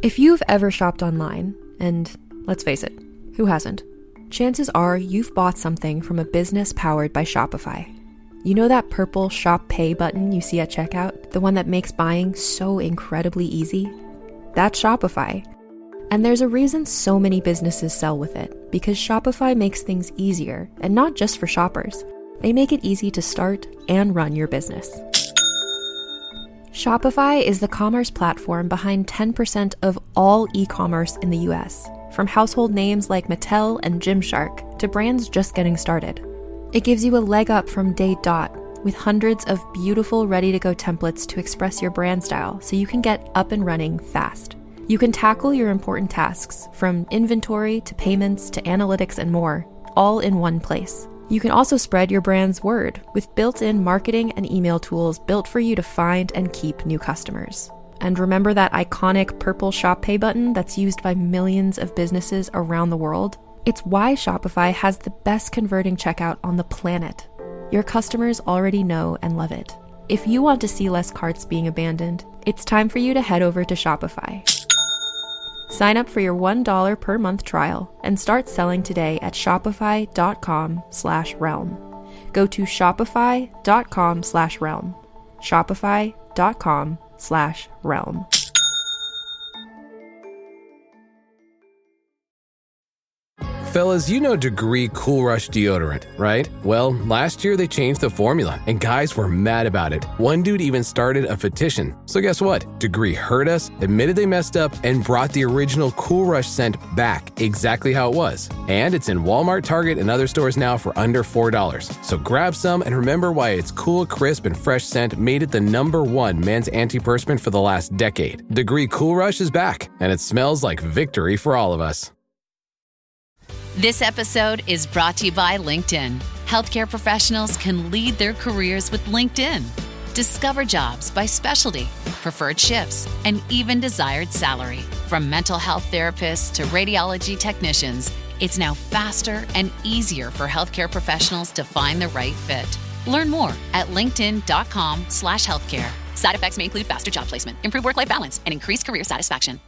If you've ever shopped online, and let's face it, who hasn't? Chances are you've bought something from a business powered by Shopify. You know that purple Shop Pay button you see at checkout? The one that makes buying so incredibly easy? That's Shopify. And there's a reason so many businesses sell with it, because Shopify makes things easier, and not just for shoppers. They make it easy to start and run your business. Shopify is the commerce platform behind 10% of all e-commerce in the US, from household names like Mattel and Gymshark to brands just getting started. It gives you a leg up from day dot with hundreds of beautiful ready-to-go templates to express your brand style so you can get up and running fast. You can tackle your important tasks from inventory to payments to analytics and more, all in one place. You can also spread your brand's word with built-in marketing and email tools built for you to find and keep new customers. And remember that iconic purple Shop Pay button that's used by millions of businesses around the world? It's why Shopify has the best converting checkout on the planet. Your customers already know and love it. If you want to see less carts being abandoned, it's time for you to head over to Shopify. Sign up for your $1 per month trial and start selling today at shopify.com/realm. Go to shopify.com/realm. Shopify.com/realm. Fellas, you know Degree Cool Rush deodorant, right? Well, last year they changed the formula, and guys were mad about it. One dude even started a petition. So guess what? Degree heard us, admitted they messed up, and brought the original Cool Rush scent back exactly how it was. And it's in Walmart, Target, and other stores now for under $4. So grab some and remember why its cool, crisp, and fresh scent made it the #1 men's antiperspirant for the last decade. Degree Cool Rush is back, and it smells like victory for all of us. This episode is brought to you by LinkedIn. Healthcare professionals can lead their careers with LinkedIn. Discover jobs by specialty, preferred shifts, and even desired salary. From mental health therapists to radiology technicians, it's now faster and easier for healthcare professionals to find the right fit. Learn more at linkedin.com/healthcare. Side effects may include faster job placement, improved work-life balance, and increased career satisfaction.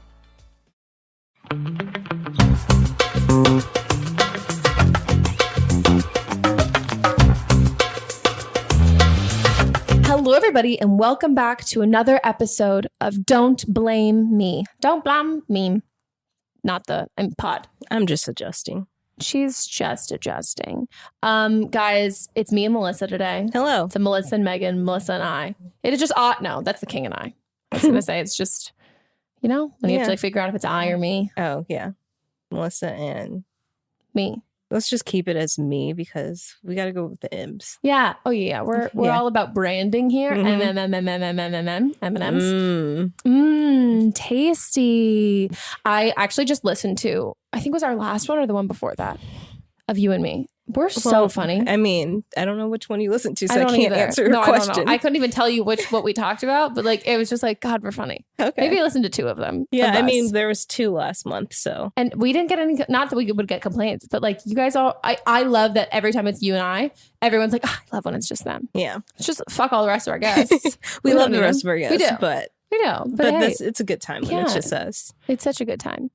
Hello, everybody, and welcome back to another episode of Don't Blame Me. Don't blame me. Not the pod. I'm just adjusting. She's just adjusting. Guys, it's me and Melissa today. Hello. It's a Melissa and Megan, Melissa and I. It is just no, that's the King and I was going to say it's just, when you have to figure out if it's I or me. Oh, yeah. Melissa and me. Let's just keep it as me because we got to go with the M's. Yeah. Oh, yeah. We're all about branding here. M-M-M-M-M-M-M-M-M-M. Tasty. I actually just listened to, I think it was our last one or the one before that, of you and me. We're so funny. I mean, I don't know which one you listened to, so I can't answer your question. I don't know. I couldn't even tell you what we talked about, but it was just God, we're funny. Okay. Maybe I listened to 2 of them. Yeah, I mean, there was 2 last month, so. And we didn't get any, not that we would get complaints, but you guys all, I love that every time it's you and I, everyone's like, I love when it's just them. Yeah. It's just fuck all the rest of our guests. we love the rest of our guests, we do. but. We know, but hey, it's a good time when it's just us. It's such a good time.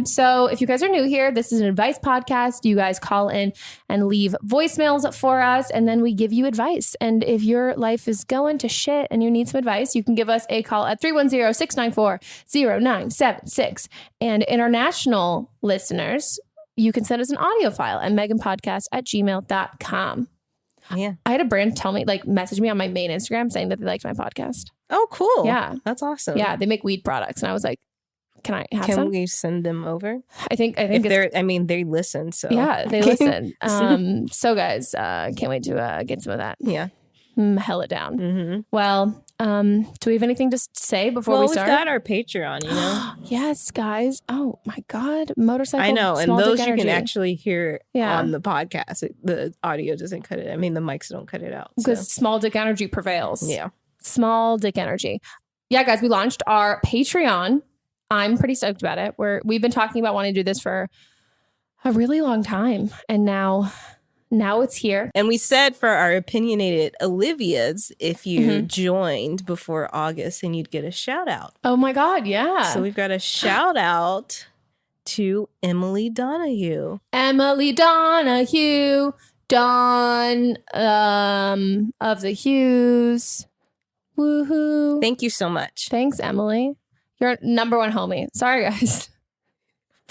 So if you guys are new here, this is an advice podcast. You guys call in and leave voicemails for us, and then we give you advice. And if your life is going to shit and you need some advice, you can give us a call at 310-694-0976. And international listeners, you can send us an audio file at meganpodcast@gmail.com. Yeah. I had a brand tell me, message me on my main Instagram saying that they liked my podcast. Oh, cool. Yeah. That's awesome. Yeah. They make weed products. And I was like, can I have some? Can we send them over? I think they listen. So yeah, they listen. So guys, can't wait to get some of that. Yeah. Hell it down. Mm-hmm. Well, do we have anything to say before we start? We've got our Patreon, Yes, guys. Oh my God. Motorcycle. I know. And those you can energy. Actually hear on the podcast. The audio doesn't cut it. I mean, the mics don't cut it out. Because small dick energy prevails. Yeah. Small dick energy. Yeah, guys, we launched our Patreon. I'm pretty stoked about it. We've been talking about wanting to do this for a really long time. And now Now it's here. And we said for our opinionated Olivia's, if you joined before August, and you'd get a shout out. Oh my God, yeah. So we've got a shout out to Emily Donahue. Emily Donahue, Dawn of the Hughes. Woohoo. Thank you so much. Thanks, Emily. You're number one homie. Sorry, guys.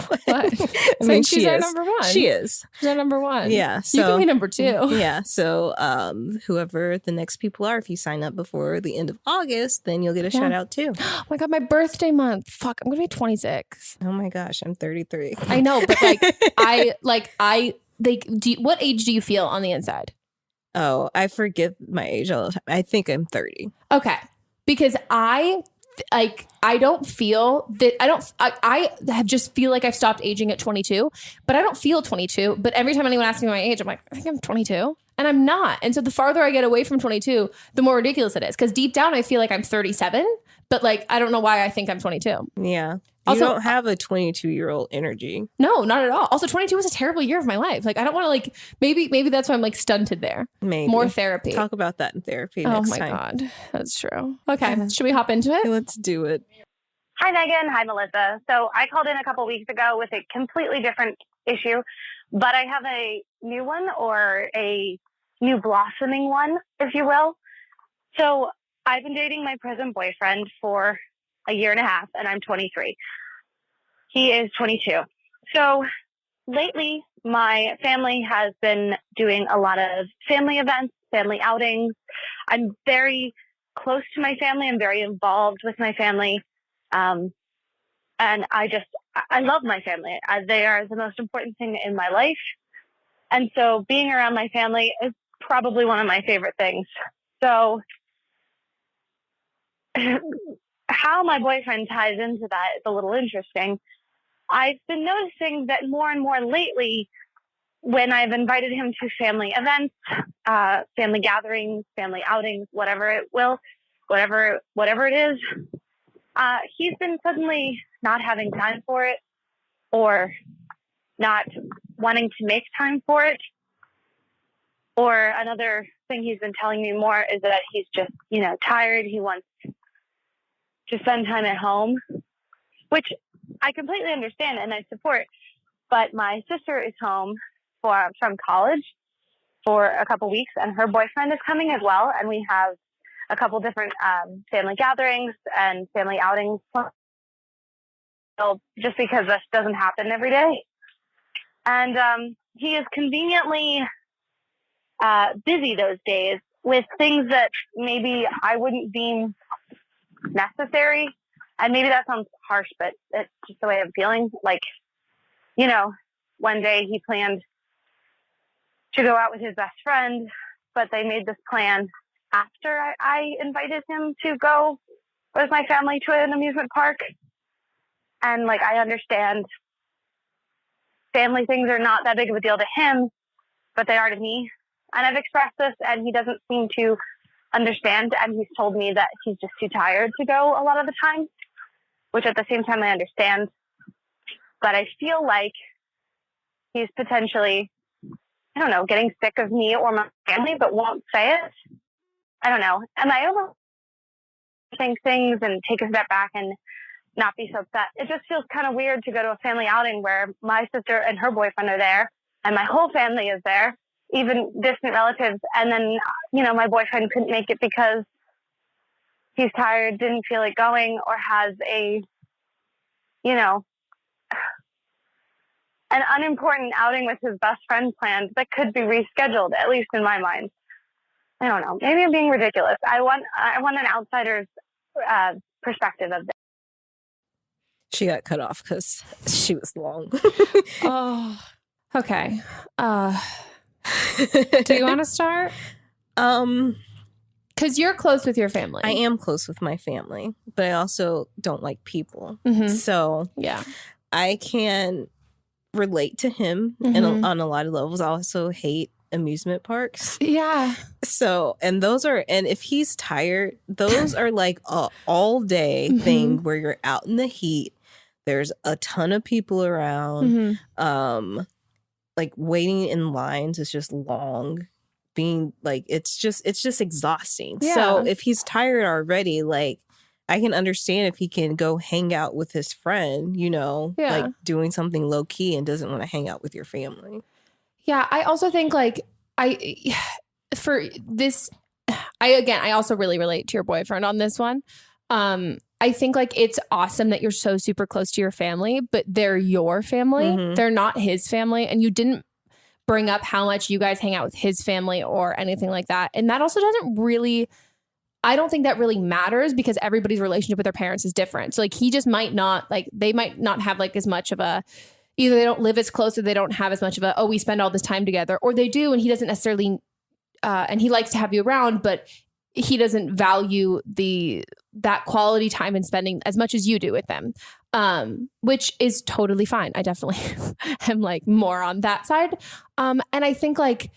What? I mean, she's our number one. She is. She's our number one. Yeah. So, you can be number two. Yeah. So whoever the next people are, if you sign up before the end of August, then you'll get a shout out too. Oh my God, my birthday month. Fuck, I'm going to be 26. Oh my gosh, I'm 33. I know, but what age do you feel on the inside? Oh, I forget my age all the time. I think I'm 30. Okay. Because I don't feel that I have just feel like I've stopped aging at 22, but I don't feel 22. But every time anyone asks me my age, I'm like, I think I'm 22 and I'm not. And so the farther I get away from 22, the more ridiculous it is. Cause deep down, I feel like I'm 37, but like, I don't know why I think I'm 22. Yeah. You Also, don't have a 22-year-old energy. No, not at all. Also, 22 was a terrible year of my life. Like, I don't want to like, maybe that's why I'm like stunted there. Maybe. More therapy. Talk about that in therapy next time. Oh my God. That's true. Okay. Should we hop into it? Let's do it. Hi, Megan. Hi, Melissa. So I called in a couple weeks ago with a completely different issue, but I have a new one, or a new blossoming one, if you will. So I've been dating my present boyfriend for a year and a half, and I'm 23. He is 22. So lately, my family has been doing a lot of family events, family outings. I'm very close to my family. I'm very involved with my family. And I love my family. They are the most important thing in my life. And so being around my family is probably one of my favorite things. So how my boyfriend ties into that is a little interesting. I've been noticing that more and more lately, when I've invited him to family events, family gatherings, family outings, whatever it is, he's been suddenly not having time for it, or not wanting to make time for it. Or another thing he's been telling me more is that he's just, tired. He wants to spend time at home, which I completely understand and I support. But my sister is home from college for a couple weeks, and her boyfriend is coming as well. And we have a couple different family gatherings and family outings, just because this doesn't happen every day. And he is conveniently busy those days with things that maybe I wouldn't deem necessary. And maybe that sounds harsh, but it's just the way I'm feeling. Like, one day he planned to go out with his best friend, but they made this plan after I invited him to go with my family to an amusement park. And I understand family things are not that big of a deal to him, but they are to me. And I've expressed this, and he doesn't seem to understand. And he's told me that he's just too tired to go a lot of the time, which at the same time I understand. But I feel like he's potentially, getting sick of me or my family, but won't say it. I don't know. Am I able to think things and take a step back and not be so upset? It just feels kind of weird to go to a family outing where my sister and her boyfriend are there, and my whole family is there, even distant relatives. And then, my boyfriend couldn't make it because he's tired, didn't feel like going, or has an unimportant outing with his best friend planned that could be rescheduled, at least in my mind. I don't know. Maybe I'm being ridiculous. I want an outsider's perspective of this. She got cut off because she was long. Oh, okay. Do you want to start? Because you're close with your family. I am close with my family, but I also don't like people. Mm-hmm. So yeah, I can relate to him on a lot of levels. I also hate amusement parks. Yeah. So, and if he's tired, those are like a all day thing where you're out in the heat. There's a ton of people around. like waiting in lines is just long. Being like, it's just exhausting. Yeah. So if he's tired already, like I can understand if he can go hang out with his friend, you know, like doing something low key and doesn't want to hang out with your family. Yeah. I also think like I also really relate to your boyfriend on this one. I think like it's awesome that you're so super close to your family, but they're your family. Mm-hmm. They're not his family. And you didn't bring up how much you guys hang out with his family or anything like that. And that also doesn't really, I don't think that really matters because everybody's relationship with their parents is different. So like he just might not, like they might not have like as much of a, either they don't live as close or they don't have as much of a, oh, we spend all this time together, or they do and he doesn't necessarily, and he likes to have you around, but he doesn't value that quality time and spending as much as you do with them, which is totally fine. I definitely am like more on that side. And I think like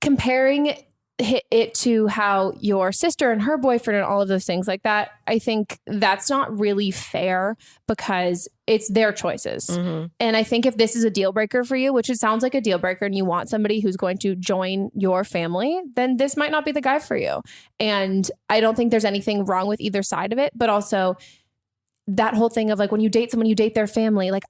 comparing it to how your sister and her boyfriend and all of those things like that, I think that's not really fair because it's their choices. Mm-hmm. And I think if this is a deal breaker for you, which it sounds like a deal breaker, and you want somebody who's going to join your family, then this might not be the guy for you. And I don't think there's anything wrong with either side of it, but also that whole thing of like, when you date someone, you date their family. Like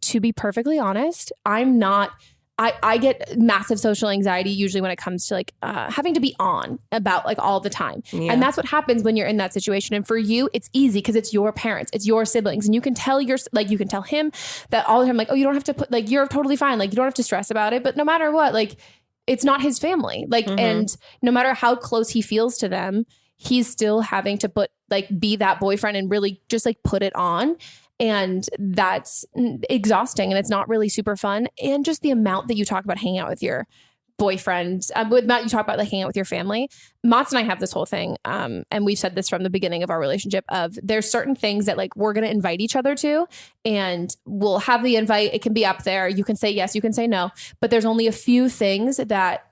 to be perfectly honest, I get massive social anxiety usually when it comes to like having to be on about like all the time. Yeah. And that's what happens when you're in that situation. And for you, it's easy because it's your parents, it's your siblings. And you can tell you can tell him that all the time, like, oh, you don't have to put, like, you're totally fine. Like, you don't have to stress about it. But no matter what, like, it's not his family. Like, mm-hmm. And no matter how close he feels to them, he's still having to be that boyfriend and really just like put it on. And that's exhausting and it's not really super fun. And just the amount that you talk about hanging out with your boyfriend, you talk about like hanging out with your family. Mats and I have this whole thing. And we've said this from the beginning of our relationship of there's certain things that like we're going to invite each other to, and we'll have the invite. It can be up there. You can say yes, you can say no, but there's only a few things that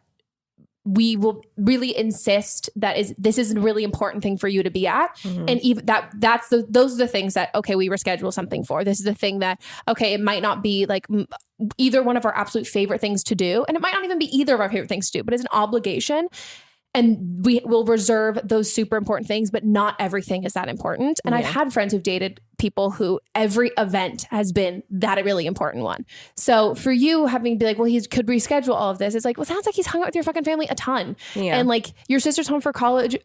we will really insist this is a really important thing for you to be at. Mm-hmm. And even those are the things that, okay, we reschedule something for. This is the thing that, okay, it might not be like either one of our absolute favorite things to do. And it might not even be either of our favorite things to do, but it's an obligation. And we will reserve those super important things, but not everything is that important. And I've had friends who've dated people who every event has been that a really important one. So for you having to be like, well, he could reschedule all of this. It's like, well, it sounds like he's hung out with your fucking family a ton. Yeah. And like your sister's home from college.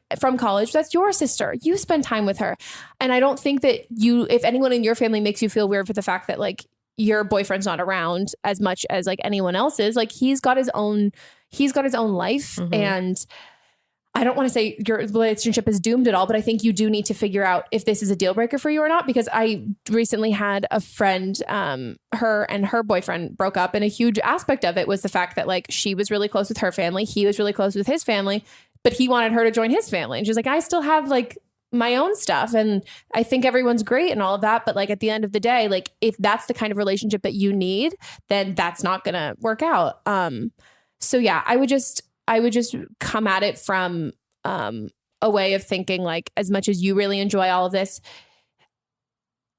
That's your sister. You spend time with her. And I don't think that if anyone in your family makes you feel weird for the fact that like your boyfriend's not around as much as like anyone else is, like he's got his own life. Mm-hmm. And I don't want to say your relationship is doomed at all, but I think you do need to figure out if this is a deal breaker for you or not, because I recently had a friend, her and her boyfriend broke up, and a huge aspect of it was the fact that like she was really close with her family. He was really close with his family, but he wanted her to join his family. And she's like, I still have like my own stuff. And I think everyone's great and all of that. But like at the end of the day, like if that's the kind of relationship that you need, then that's not going to work out. So yeah, I would just come at it from a way of thinking like, as much as you really enjoy all of this,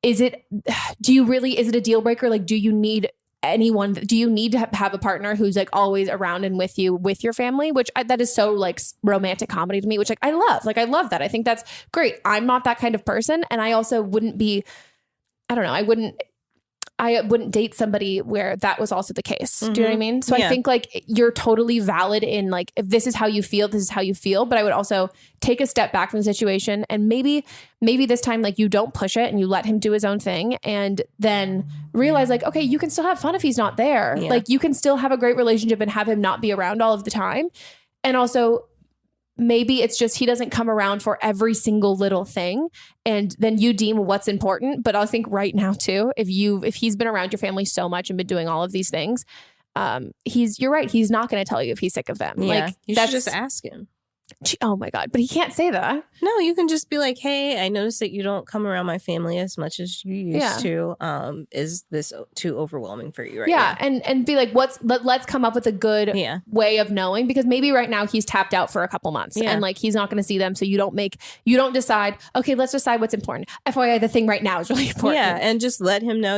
is it a deal breaker? Like, do you need to have a partner who's like always around and with you, with your family, which that is so like romantic comedy to me, which like I love that. I think that's great. I'm not that kind of person. And I also wouldn't be, I don't know, I wouldn't date somebody where that was also the case. Mm-hmm. Do you know what I mean? So I think like you're totally valid in like, if this is how you feel, this is how you feel. But I would also take a step back from the situation and maybe this time, like you don't push it and you let him do his own thing, and then realize like, okay, you can still have fun if he's not there. Yeah. Like you can still have a great relationship and have him not be around all of the time. And also maybe it's just he doesn't come around for every single little thing, and then you deem what's important. But I think right now too, if he's been around your family so much and been doing all of these things, you're right. He's not going to tell you if he's sick of them. Yeah, like you should just ask him. Oh my God. But he can't say that. No, you can just be like, hey, I noticed that you don't come around my family as much as you used to. Is this too overwhelming for you right now? And be like, let's come up with a good way of knowing, because maybe right now he's tapped out for a couple months and like he's not going to see them. So you don't decide, okay, let's decide what's important. FYI, the thing right now is really important. Yeah, and just let him know,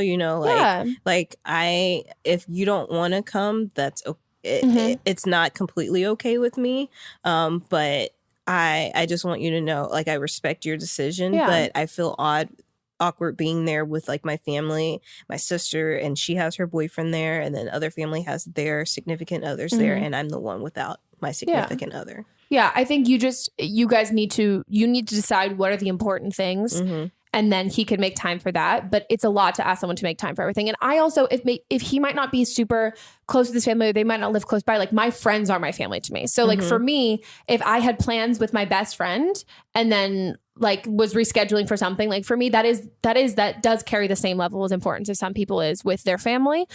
if you don't want to come, that's okay. It's not completely okay with me, but I just want you to know, like, I respect your decision, but I feel awkward being there with like my family, my sister, and she has her boyfriend there, and then other family has their significant others there, and I'm the one without my significant other. Yeah, I think you guys need to decide what are the important things. And then he could make time for that. But it's a lot to ask someone to make time for everything. And I also, if he might not be super close to this family, or they might not live close by, like my friends are my family to me. So like for me, if I had plans with my best friend and then like was rescheduling for something, like for me, that does carry the same level of importance as some people is with their family.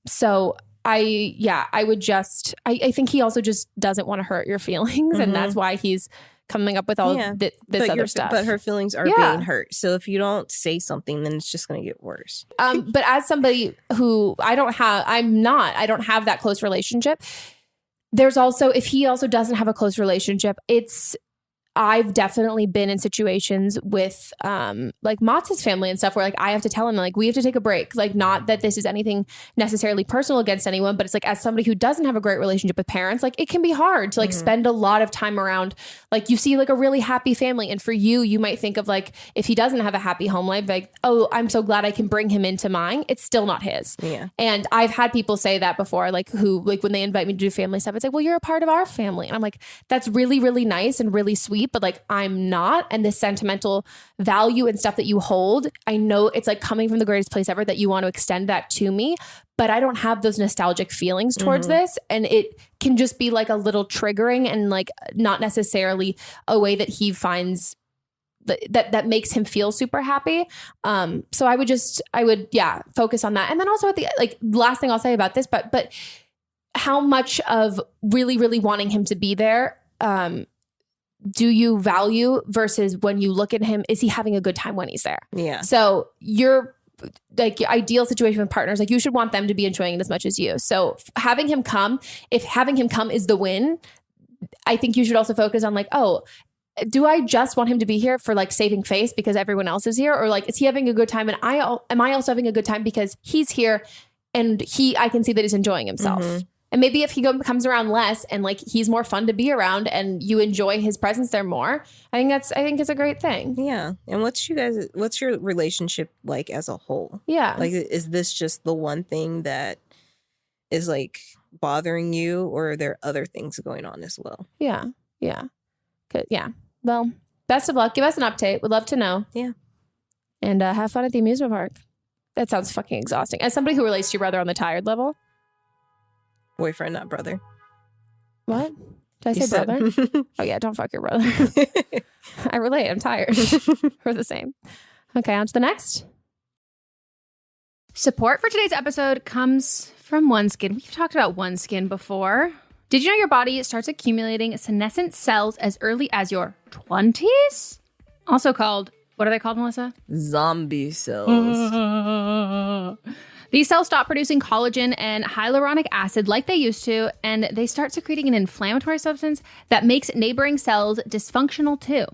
So I think he also just doesn't want to hurt your feelings. And that's why he's coming up with all this other stuff. But her feelings are being hurt. So if you don't say something, then it's just going to get worse. But as somebody who I don't have that close relationship, there's also, if he also doesn't have a close relationship, I've definitely been in situations with like Matz's family and stuff where like I have to tell him like we have to take a break. Like not that this is anything necessarily personal against anyone, but it's like as somebody who doesn't have a great relationship with parents, like it can be hard to like spend a lot of time around, like you see like a really happy family. And for you might think of like if he doesn't have a happy home life, like, oh, I'm so glad I can bring him into mine. It's still not his. Yeah. And I've had people say that before, like who like when they invite me to do family stuff, it's like, well, you're a part of our family. And I'm like, that's really, really nice and really sweet. But like, I'm not. And this sentimental value and stuff that you hold, I know it's like coming from the greatest place ever that you want to extend that to me, but I don't have those nostalgic feelings towards this. And it can just be like a little triggering and like not necessarily a way that he finds that makes him feel super happy. So I would focus on that. And then also at the like last thing I'll say about this, but how much of really, really wanting him to be there, do you value versus when you look at him, is he having a good time when he's there? Yeah. So you're like your ideal situation with partners, like you should want them to be enjoying it as much as you. So having him come is the win, I think you should also focus on like, oh, do I just want him to be here for like saving face because everyone else is here? Or like, is he having a good time? And am I also having a good time because he's here and I can see that he's enjoying himself. And maybe if he comes around less and like he's more fun to be around and you enjoy his presence there more, I think it's a great thing. Yeah. And what's your relationship like as a whole? Yeah. Like, is this just the one thing that is like bothering you, or are there other things going on as well? Yeah. Yeah. Good. Yeah. Well, best of luck. Give us an update. We'd love to know. Yeah. And have fun at the amusement park. That sounds fucking exhausting. As somebody who relates to your brother on the tired level. Boyfriend, not brother. What? Did I say brother? Oh yeah, don't fuck your brother. I relate. I'm tired. We're the same. Okay, on to the next. Support for today's episode comes from OneSkin. We've talked about OneSkin before. Did you know your body starts accumulating senescent cells as early as your 20s? Also called, what are they called, Melissa? Zombie cells. These cells stop producing collagen and hyaluronic acid like they used to, and they start secreting an inflammatory substance that makes neighboring cells dysfunctional too.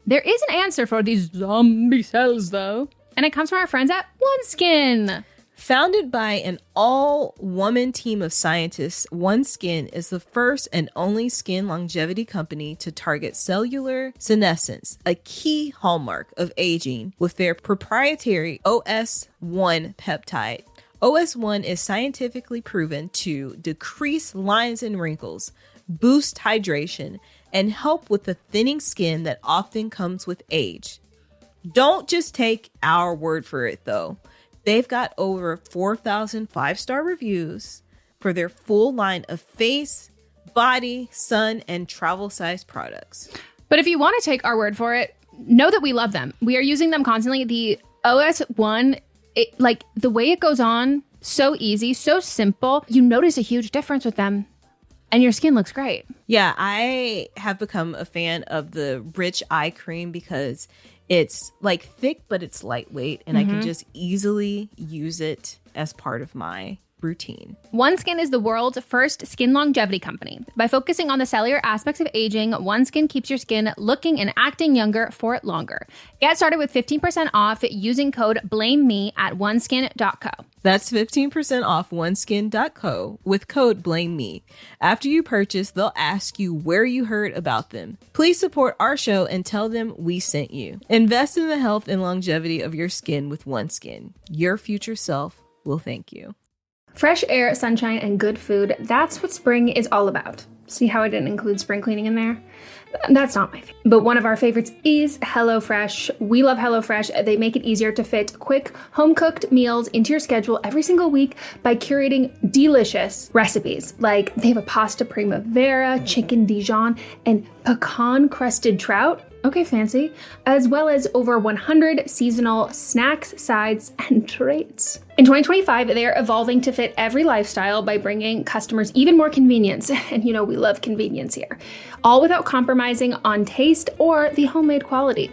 There is an answer for these zombie cells, though, and it comes from our friends at OneSkin. Founded by an all-woman team of scientists, OneSkin is the first and only skin longevity company to target cellular senescence, a key hallmark of aging, with their proprietary OS1 peptide. OS1 is scientifically proven to decrease lines and wrinkles, boost hydration, and help with the thinning skin that often comes with age. Don't just take our word for it, though. They've got over 4,000 5-star reviews for their full line of face, body, sun, and travel-sized products. But if you want to take our word for it, know that we love them. We are using them constantly. The OS1, like the way it goes on, so easy, so simple. You notice a huge difference with them And your skin looks great. Yeah, I have become a fan of the rich eye cream because it's like thick, but it's lightweight, and I can just easily use it as part of my routine. OneSkin is the world's first skin longevity company. By focusing on the cellular aspects of aging, OneSkin keeps your skin looking and acting younger for longer. Get started with 15% off using code BLAMEME at oneskin.co. That's 15% off oneskin.co with code BLAMEME. After you purchase, they'll ask you where you heard about them. Please support our show and tell them we sent you. Invest in the health and longevity of your skin with OneSkin. Your future self will thank you. Fresh air, sunshine, and good food, that's what spring is all about. See how I didn't include spring cleaning in there? That's not my favorite. But one of our favorites is HelloFresh. We love HelloFresh. They make it easier to fit quick, home-cooked meals into your schedule every single week by curating delicious recipes. Like they have a pasta primavera, chicken Dijon, and pecan-crusted trout. Okay, fancy. As well as over 100 seasonal snacks, sides, and treats. In 2025, they're evolving to fit every lifestyle by bringing customers even more convenience. And you know, we love convenience here. All without compromising on taste or the homemade quality.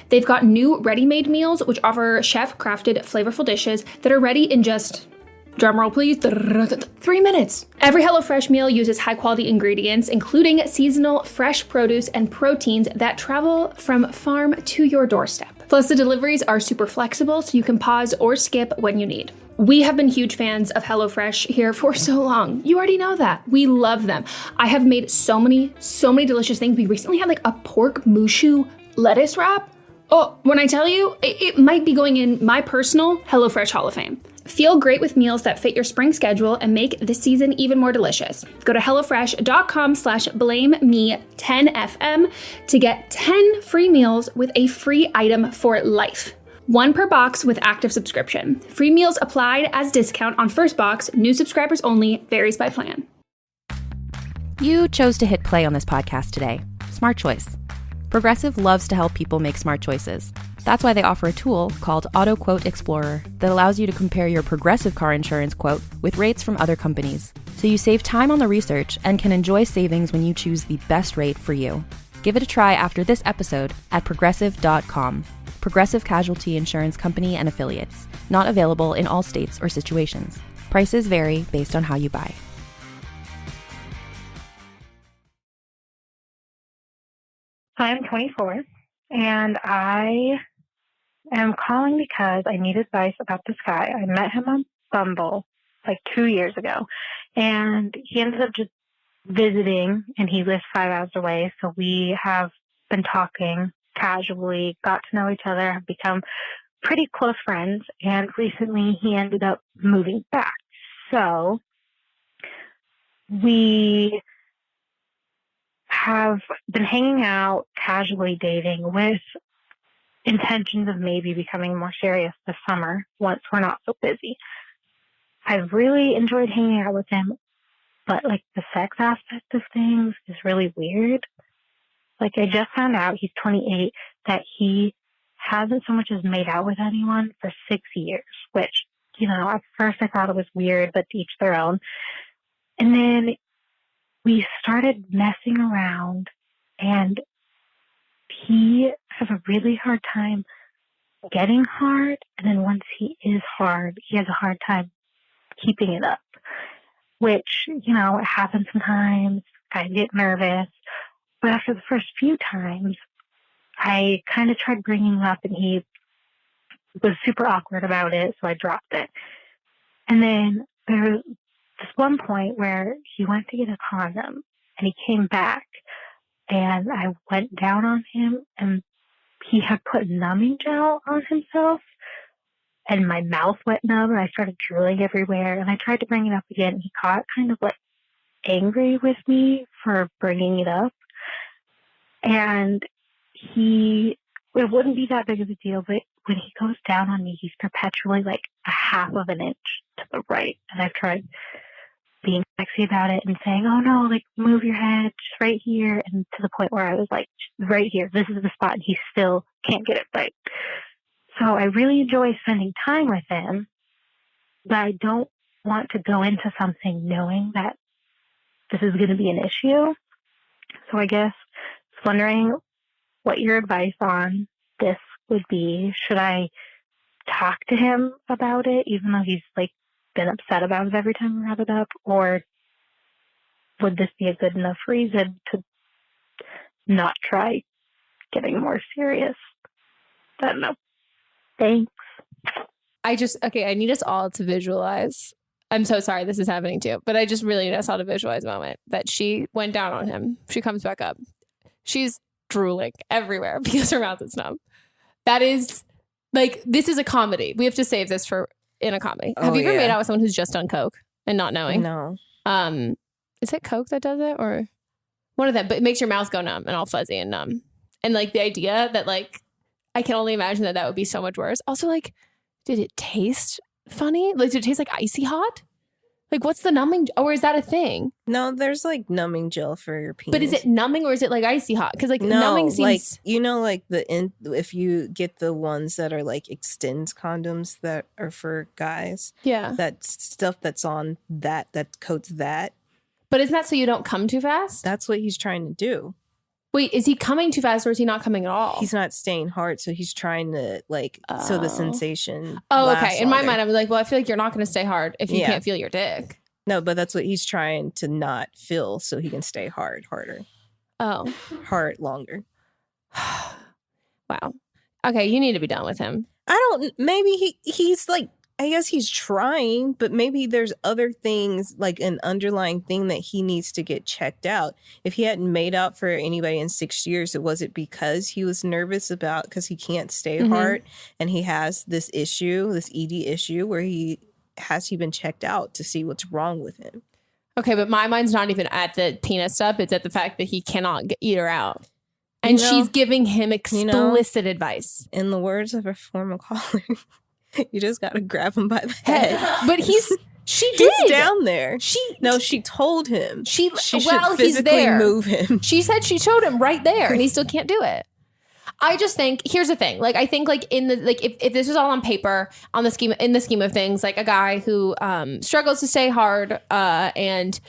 They've got new ready-made meals, which offer chef-crafted, flavorful dishes that are ready in just, drumroll please, 3 minutes. Every HelloFresh meal uses high-quality ingredients, including seasonal fresh produce and proteins that travel from farm to your doorstep. Plus, the deliveries are super flexible, so you can pause or skip when you need. We have been huge fans of HelloFresh here for so long. You already know that. We love them. I have made so many delicious things. We recently had like a pork mushu lettuce wrap. Oh, when I tell you, it might be going in my personal HelloFresh Hall of Fame. Feel great with meals that fit your spring schedule and make this season even more delicious. Go to HelloFresh.com/BlameMe10FM to get 10 free meals with a free item for life. 1 per box with active subscription. Free meals applied as discount on first box. New subscribers only. Varies by plan. You chose to hit play on this podcast today. Smart choice. Progressive loves to help people make smart choices. That's why they offer a tool called Auto Quote Explorer that allows you to compare your Progressive car insurance quote with rates from other companies. So you save time on the research and can enjoy savings when you choose the best rate for you. Give it a try after this episode at progressive.com. Progressive Casualty Insurance Company and Affiliates. Not available in all states or situations. Prices vary based on how you buy. I'm 24, and I am calling because I need advice about this guy. I met him on Bumble like 2 years ago, and he ended up just visiting, and he lives 5 hours away, so we have been talking casually, got to know each other, have become pretty close friends, and recently he ended up moving back. So we have been hanging out, casually dating, with intentions of maybe becoming more serious this summer once we're not so busy. I've really enjoyed hanging out with him, but like the sex aspect of things is really weird. Like I just found out, he's 28, that he hasn't so much as made out with anyone for 6 years, which, you know, at first I thought it was weird, but to each their own. And then we started messing around, and he has a really hard time getting hard. And then once he is hard, he has a hard time keeping it up, which, you know, it happens sometimes. I get nervous. But after the first few times, I kind of tried bringing it up, and he was super awkward about it, so I dropped it. And then there was this one point where he went to get a condom, and he came back, and I went down on him, and he had put numbing gel on himself, and my mouth went numb, and I started drooling everywhere, and I tried to bring it up again, and he got kind of like angry with me for bringing it up. And it wouldn't be that big of a deal, but when he goes down on me, he's perpetually like a half of an inch to the right. And I've tried being sexy about it and saying, oh no, like move your head just right here. And to the point where I was like, right here, this is the spot. And he still can't get it right. So I really enjoy spending time with him, but I don't want to go into something knowing that this is going to be an issue. So I guess I was wondering what your advice on this would be. Should I talk to him about it, even though he's like been upset about it every time I brought it up? Or would this be a good enough reason to not try getting more serious? I don't know. Thanks. I need us all to visualize. I'm so sorry this is happening too, but I just really need us all to visualize a moment that she went down on him. She comes back up. She's drooling everywhere because her mouth is numb. That is like, this is a comedy. We have to save this for in a comedy. Have you ever made out with someone who's just done coke and not knowing? No. Is it coke that does it or one of them? But it makes your mouth go numb and all fuzzy and numb. And like the idea that like, I can only imagine that would be so much worse. Also, like, did it taste funny? Like, did it taste like icy hot? Like, what's the numbing? Or is that a thing? No, there's like numbing gel for your penis. But is it numbing or is it like icy hot? Because like numbing seems like, you know, like if you get the ones that are like extends condoms that are for guys. Yeah. That stuff that's on that coats that. But isn't that so you don't come too fast? That's what he's trying to do. Wait, is he coming too fast or is he not coming at all? He's not staying hard, so he's trying to like so the sensation. Oh, okay. In my mind, I was like, well, I feel like you're not going to stay hard if you can't feel your dick. No, but that's what he's trying to not feel, so he can stay harder. Oh, hard longer. Wow. Okay, you need to be done with him. Maybe he's like, I guess he's trying, but maybe there's other things, like an underlying thing that he needs to get checked out. If he hadn't made out for anybody in 6 years, was it because he was nervous about, because he can't stay hard and he has this issue, this ED issue, where he been checked out to see what's wrong with him? Okay, but my mind's not even at the penis stuff. It's at the fact that he cannot eat her out. And she's giving him explicit advice. In the words of a former caller, you just got to grab him by the head. But he's down there. She told him. She should physically move him. She said she showed him right there and he still can't do it. I just think, here's the thing. Like, I think like in the, like if this was all on paper in the scheme of things, like a guy who struggles to stay hard and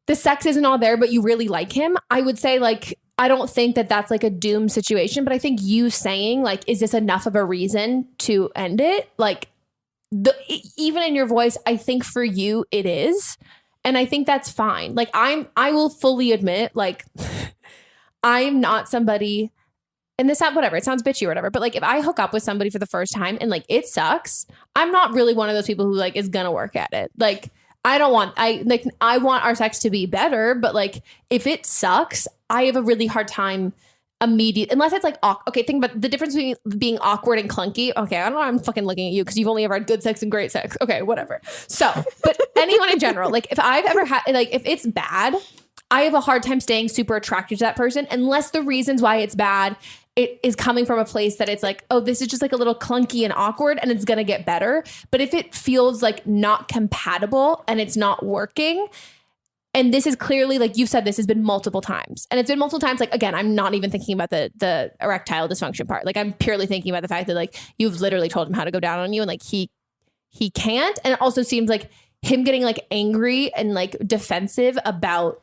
the sex isn't all there, but you really like him, I would say like, I don't think that that's like a doom situation, but I think you saying like, is this enough of a reason to end it? Like even in your voice, I think for you it is. And I think that's fine. Like I will fully admit, like I'm not somebody, and this, whatever, it sounds bitchy or whatever, but like if I hook up with somebody for the first time and like it sucks, I'm not really one of those people who like is gonna work at it. Like I want our sex to be better, but like if it sucks, I have a really hard time unless it's like, okay, think about the difference between being awkward and clunky. Okay, I don't know why I'm fucking looking at you because you've only ever had good sex and great sex. Okay, whatever. So, but anyone in general, like if I've ever had, like if it's bad, I have a hard time staying super attracted to that person unless the reasons why it's bad, it is coming from a place that it's like, oh, this is just like a little clunky and awkward and it's going to get better. But if it feels like not compatible and it's not working, and this is clearly, like you've said, this has been multiple times. And it's been multiple times. Like, again, I'm not even thinking about the erectile dysfunction part. Like, I'm purely thinking about the fact that, like, you've literally told him how to go down on you and, like, he can't. And it also seems like him getting, like, angry and, like, defensive about,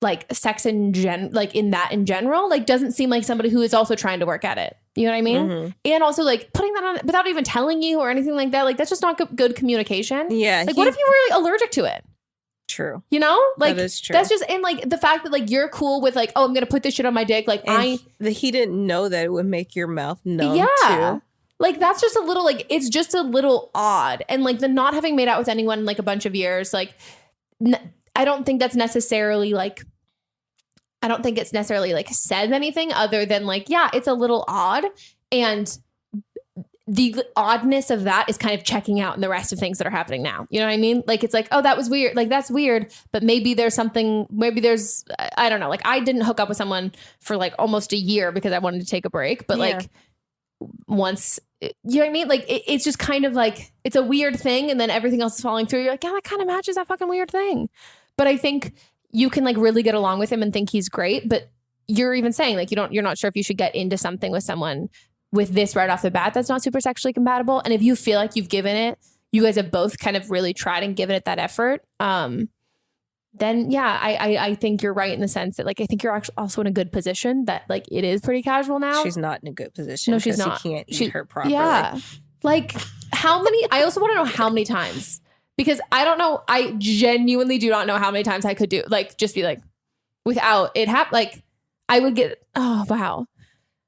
like, sex in general, like, doesn't seem like somebody who is also trying to work at it. You know what I mean? Mm-hmm. And also, like, putting that on without even telling you or anything like that, like, that's just not good communication. Yeah. Like, what if you were, like, allergic to it? True. You know, like that is true. That's just, and like the fact that like you're cool with like, oh, I'm gonna put this shit on my dick. Like he didn't know that it would make your mouth numb. Yeah. Too. Like that's just a little, like it's just a little odd. And like the not having made out with anyone in like a bunch of years, like I don't think it's necessarily like said anything other than like, yeah, it's a little odd. And the oddness of that is kind of checking out in the rest of things that are happening now. You know what I mean? Like, it's like, oh, that was weird. Like, that's weird. But maybe there's, I don't know. Like, I didn't hook up with someone for like almost a year because I wanted to take a break. But like once, you know what I mean? Like, it's just kind of like, it's a weird thing. And then everything else is falling through. You're like, yeah, that kind of matches that fucking weird thing. But I think you can like really get along with him and think he's great. But you're even saying like, you're not sure if you should get into something with someone with this right off the bat that's not super sexually compatible. And if you feel like you've given it, you guys have both kind of really tried and given it that effort, then yeah, I think you're right in the sense that like I think you're actually also in a good position that like it is pretty casual now. She's not in a good position. No, she's not. He can't eat her properly. Yeah. Like how many? I also want to know how many times, because I don't know. I genuinely do not know how many times I could do like just be like without it happen. Like I would get. Oh wow.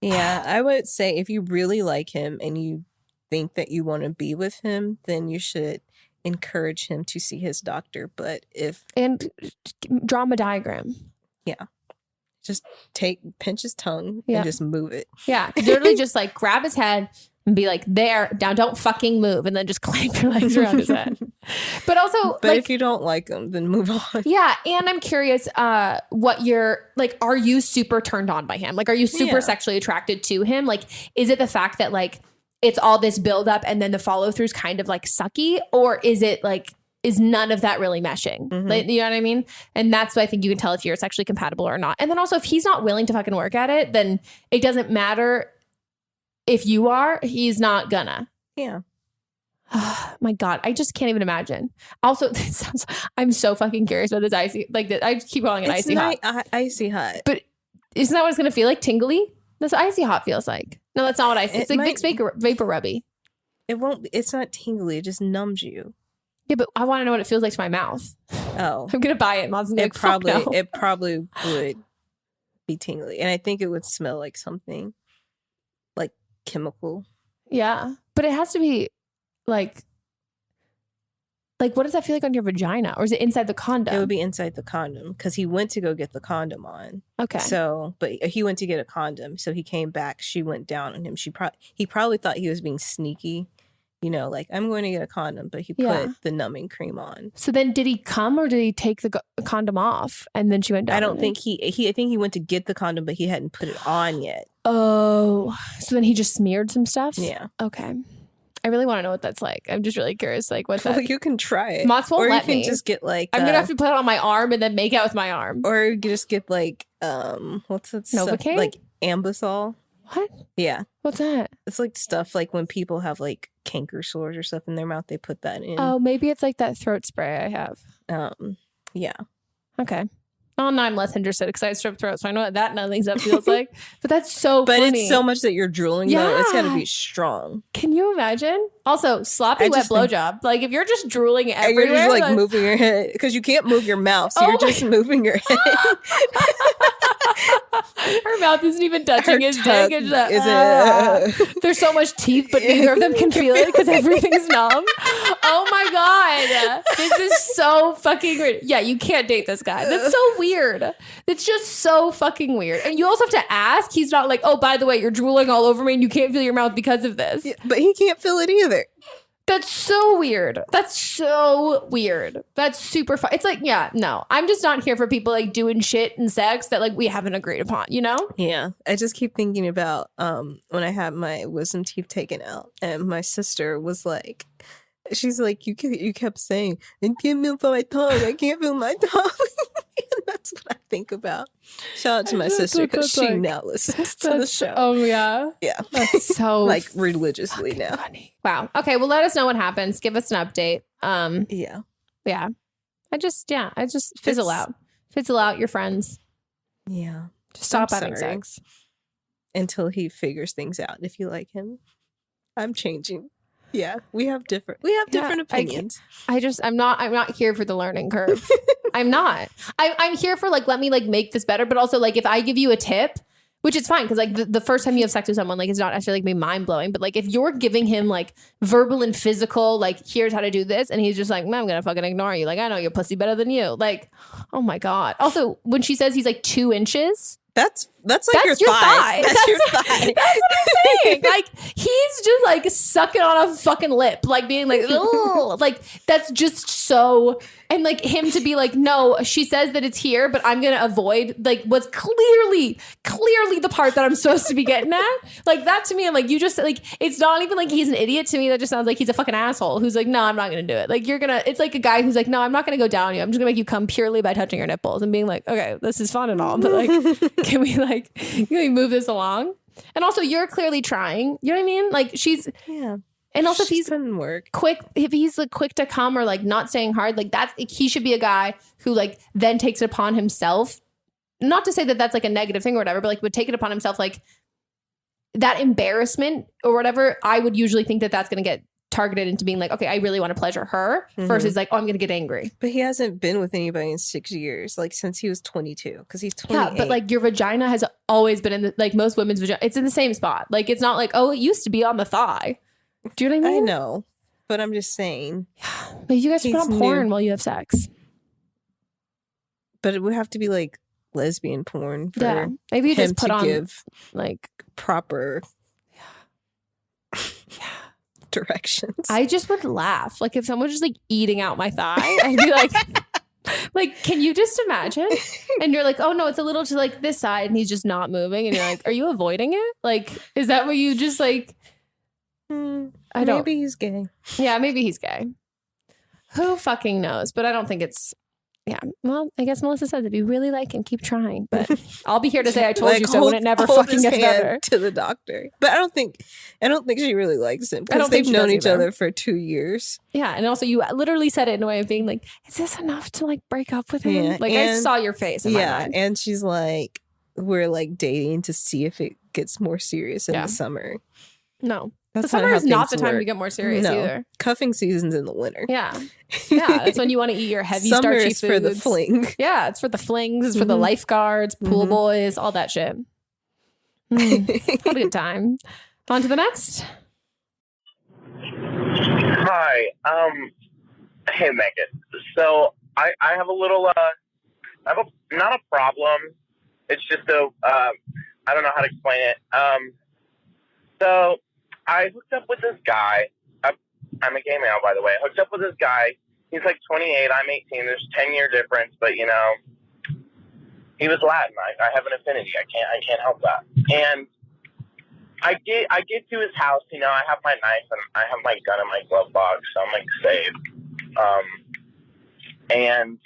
Yeah, I would say if you really like him and you think that you want to be with him, then you should encourage him to see his doctor. But and draw him a diagram. Yeah. Just pinch his tongue and just move it. Yeah. Literally just like grab his head and be like, there, now don't fucking move. And then just clamp your legs around his head. But also, but like, if you don't like him, then move on. Yeah. And I'm curious, what you're like, are you super turned on by him? Like, are you super sexually attracted to him? Like, is it the fact that like, it's all this buildup and then the follow through is kind of like sucky? Or is it like, is none of that really meshing? Mm-hmm. Like, you know what I mean? And that's what I think you can tell if you're sexually compatible or not. And then also if he's not willing to fucking work at it, then it doesn't matter if you are, he's not gonna. Yeah. My God, I just can't even imagine. Also, I'm so fucking curious about this icy, like I keep calling it icy hot. Icy hot. But isn't that what it's gonna feel like? Tingly? That's what icy hot feels like. No, that's not what icy. It's like Vicks vapor rubby. It won't. It's not tingly. It just numbs you. Yeah, but I want to know what it feels like to my mouth. Oh, I'm gonna buy it. It probably would be tingly, and I think it would smell like something like chemical. Yeah, but it has to be like what does that feel like on your vagina, or is it inside the condom? It would be inside the condom because he went to go get the condom on. Okay. So, but he went to get a condom, so he came back. She went down on him. He probably thought he was being sneaky. You know, like, I'm going to get a condom, but he put the numbing cream on. So then did he come or did he take the condom off and then she went down? I don't think I think he went to get the condom, but he hadn't put it on yet. Oh, so then he just smeared some stuff? Yeah. Okay. I really want to know what that's like. I'm just really curious. Like, what's that? Well, you can try it. Mott's won't let me. Or you can just get like... I'm going to have to put it on my arm and then make out with my arm. Or you just get like, what's that stuff? Novocaine? Like Ambisol. What? Yeah. What's that? It's like stuff like when people have like canker sores or stuff in their mouth, they put that in. Oh, maybe it's like that throat spray I have. Yeah. Okay. Oh, no, I'm less interested because I have strep throat, so I know what that nothing's up feels like. But that's so funny. But it's so much that you're drooling, though. It's got to be strong. Can you imagine? Also, sloppy wet blowjob. Like, if you're just drooling everywhere. And you're just like moving your head because you can't move your mouth, so you're just moving your head. Her mouth isn't even touching his dick. There's so much teeth, but neither of them can feel it because everything's numb. Oh my God. This is so fucking weird. Yeah, you can't date this guy. That's so weird. It's just so fucking weird. And you also have to ask. He's not like, oh, by the way, you're drooling all over me and you can't feel your mouth because of this. Yeah, but he can't feel it either. That's so weird. That's so weird. That's super fun. It's like, yeah, no. I'm just not here for people like doing shit and sex that like we haven't agreed upon, you know? Yeah. I just keep thinking about when I had my wisdom teeth taken out and my sister was like, she's like, you kept saying, I can't feel my tongue. I can't feel my tongue. And that's what I think about. Shout out to my sister because she now listens to the show. Oh, yeah. Yeah. That's so like religiously now. Funny. Wow. Okay. Well, let us know what happens. Give us an update. Yeah. Yeah. I just fizzle out. Fizzle out your friends. Yeah. Just stop having sex. Until he figures things out. If you like him, I'm changing. Yeah, we have different opinions. I'm not here for the learning curve. I'm not. I'm here for like, let me like make this better. But also like if I give you a tip, which is fine. Cause like the first time you have sex with someone, like it's not necessarily like be mind blowing, but like if you're giving him like verbal and physical, like here's how to do this. And he's just like, I'm going to fucking ignore you. Like, I know your pussy better than you. Like, oh my God. Also when she says he's like 2 inches, that's like your thigh. That's your thigh. That's what I'm saying. Like he's just like sucking on a fucking lip, like being like, ugh. Like that's just so. And like him to be like, no, she says that it's here, but I'm gonna avoid like what's clearly the part that I'm supposed to be getting at. Like that to me, I'm like, you just like it's not even like he's an idiot to me. That just sounds like he's a fucking asshole who's like, no, I'm not gonna do it. Like it's like a guy who's like, no, I'm not gonna go down on you. I'm just gonna make you come purely by touching your nipples and being like, okay, this is fun and all, but like. Can we move this along? And also you're clearly trying. You know what I mean? Like she's And also, if he's quick, if he's like quick to come or like not staying hard, like that's, he should be a guy who like then takes it upon himself. Not to say that that's like a negative thing or whatever, but like would take it upon himself, like that embarrassment or whatever. I would usually think that that's going to get targeted into being like, okay, I really want to pleasure her versus like, oh, I'm going to get angry. But he hasn't been with anybody in 6 years, like since he was 22, because he's 28. Yeah, but like your vagina has always been in the, like most women's vagina, it's in the same spot. Like it's not like, oh, it used to be on the thigh. Do you know what I mean? I know, but I'm just saying. But you guys put on porn while you have sex. But it would have to be like lesbian porn for maybe you him just put to on give like proper directions. I just would laugh. Like if someone was just like eating out my thigh, I'd be like, can you just imagine? And you're like, oh no, it's a little to like this side and he's just not moving. And you're like, are you avoiding it? Like, is that what you just like? I don't. Maybe he's gay. Yeah, maybe he's gay. Who fucking knows? But I don't think it's. Yeah. Well, I guess Melissa says if you really like him, keep trying. But I'll be here to say I told you so when it never fucking gets better. To the doctor. But I don't think she really likes him because they've known each other for 2 years. Yeah, and also you literally said it in a way of being like, "Is this enough to like break up with him?" Yeah, like I saw your face. In my mind. And she's like, "We're like dating to see if it gets more serious in the summer." No. The summer is not the time to get more serious either. Cuffing season's in the winter. Yeah. Yeah. That's when you want to eat your heavy starchy foods. Summer is for the fling. Yeah. It's for the flings. It's for the lifeguards, pool boys, all that shit. What a good time. On to the next. Hi. Hey, Megan. So I have a little, not a problem. It's just I don't know how to explain it. So I hooked up with this guy. I'm a gay male, by the way. I hooked up with this guy. He's like 28. I'm 18. There's 10-year difference, but you know, he was Latin. I have an affinity. I can't help that. And I get to his house. You know, I have my knife and I have my gun in my glove box, so I'm like safe. And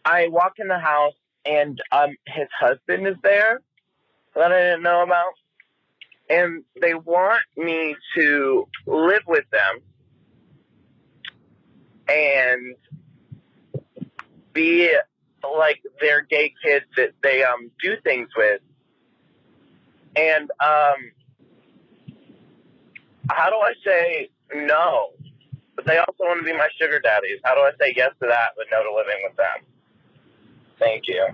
I walk in the house, and his husband is there that I didn't know about. And they want me to live with them and be like their gay kids that they do things with. And how do I say no? But they also want to be my sugar daddies. How do I say yes to that but no to living with them? Thank you.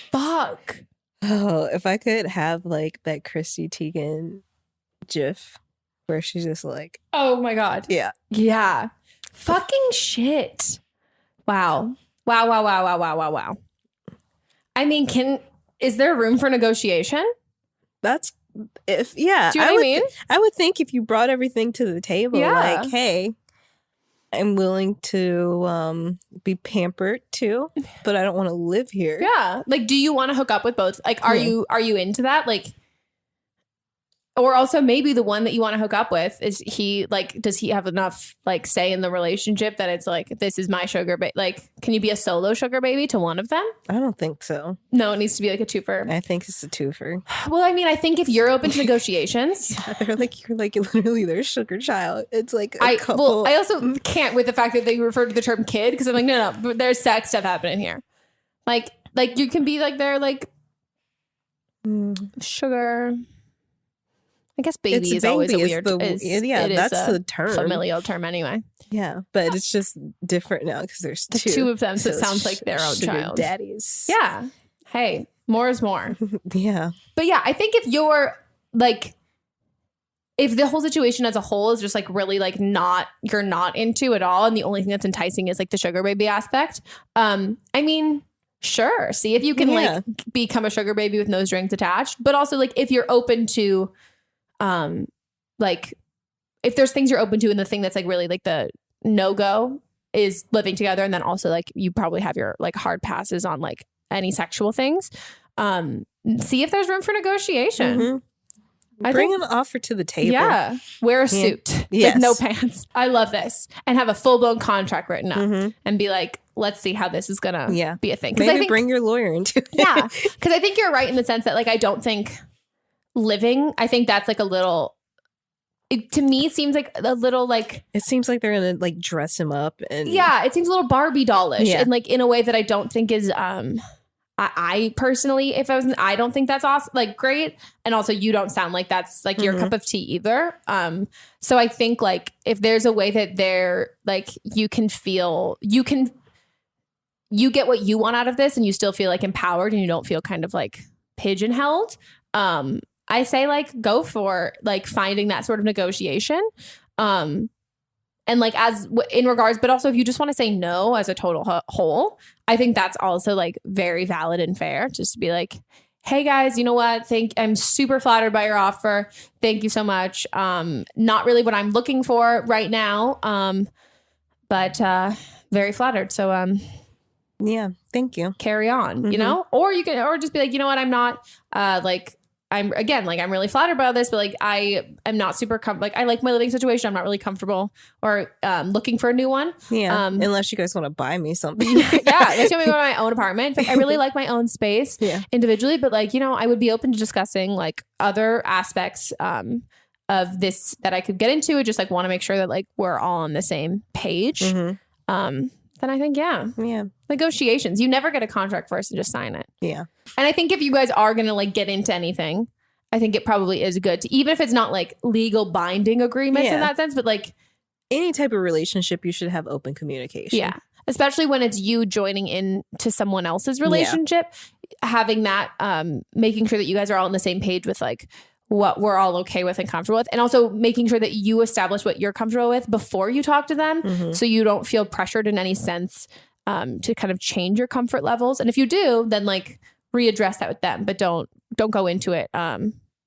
Fuck. Oh, if I could have like that Chrissy Teigen gif where she's just like, oh my God. Yeah. Yeah. Fucking shit. Wow. Wow. I mean, is there room for negotiation? That's if, yeah. Do you know what I mean? I would think if you brought everything to the table, like, hey, I'm willing to be pampered too, but I don't want to live here. Yeah. Like, do you want to hook up with both? Like, are you into that? Like, or also maybe the one that you want to hook up with is he like, does he have enough like say in the relationship that it's like, this is my sugar baby? Like, can you be a solo sugar baby to one of them? I don't think so. No, it needs to be like a twofer. I think it's a twofer. Well, I mean, I think if you're open to negotiations, they're like, you're like literally their sugar child. It's like a couple. Well, I also can't with the fact that they refer to the term kid because I'm like, no, but there's sex stuff happening here. Like you can be like their like sugar. I guess baby is always a weird. That's the term. Familial term anyway. Yeah, but it's just different now because there's two of them, so it sounds like their own child. Daddies. Yeah. Hey, more is more. Yeah. But yeah, I think if you're like, if the whole situation as a whole is just like really like you're not into at all, and the only thing that's enticing is like the sugar baby aspect. I mean, sure. See if you can like become a sugar baby with no strings attached, but also like if you're open to. Like if there's things you're open to and the thing that's like really like the no-go is living together. And then also like you probably have your like hard passes on like any sexual things. See if there's room for negotiation. Mm-hmm. Bring an offer to the table. Yeah. Wear a suit with no pants. I love this. And have a full-blown contract written up and be like, let's see how this is going to be a thing. Maybe I think, bring your lawyer into it. Yeah. Because I think you're right in the sense that like I don't think living, I think that's like a little it to me seems like a little like, it seems like they're gonna like dress him up and it seems a little Barbie dollish Yeah. and like in a way that I don't think is I personally, if I was, I don't think that's awesome, like great. And also you don't sound like that's like your cup of tea either. So I think like if there's a way that they're like, you get what you want out of this and you still feel like empowered and you don't feel kind of like pigeonholed. I say like go for like finding that sort of negotiation. And like as in regards, but also if you just want to say no as a total whole, I think that's also like very valid and fair. Just to be like, hey guys, you know what? I'm super flattered by your offer. Thank you so much. Not really what I'm looking for right now. But very flattered. So yeah, thank you. Carry on, you know, or you can, or just be like, you know what? I'm not I'm really flattered by this, but like I am not super like I like my living situation. I'm not really comfortable or looking for a new one. Yeah, unless you guys want to buy me something. Unless you want me to go to my own apartment. Like, I really like my own space individually, but like, you know, I would be open to discussing like other aspects of this that I could get into. I just like want to make sure that like we're all on the same page. Then I think negotiations. You never get a contract first and just sign it. Yeah. And I think if you guys are going to like get into anything, I think it probably is good to, even if it's not like legal binding agreements in that sense, but like any type of relationship, you should have open communication. Yeah. Especially when it's you joining in to someone else's relationship, having that, making sure that you guys are all on the same page with like what we're all okay with and comfortable with. And also making sure that you establish what you're comfortable with before you talk to them. So you don't feel pressured in any sense to kind of change your comfort levels. And if you do, then like readdress that with them, but don't go into it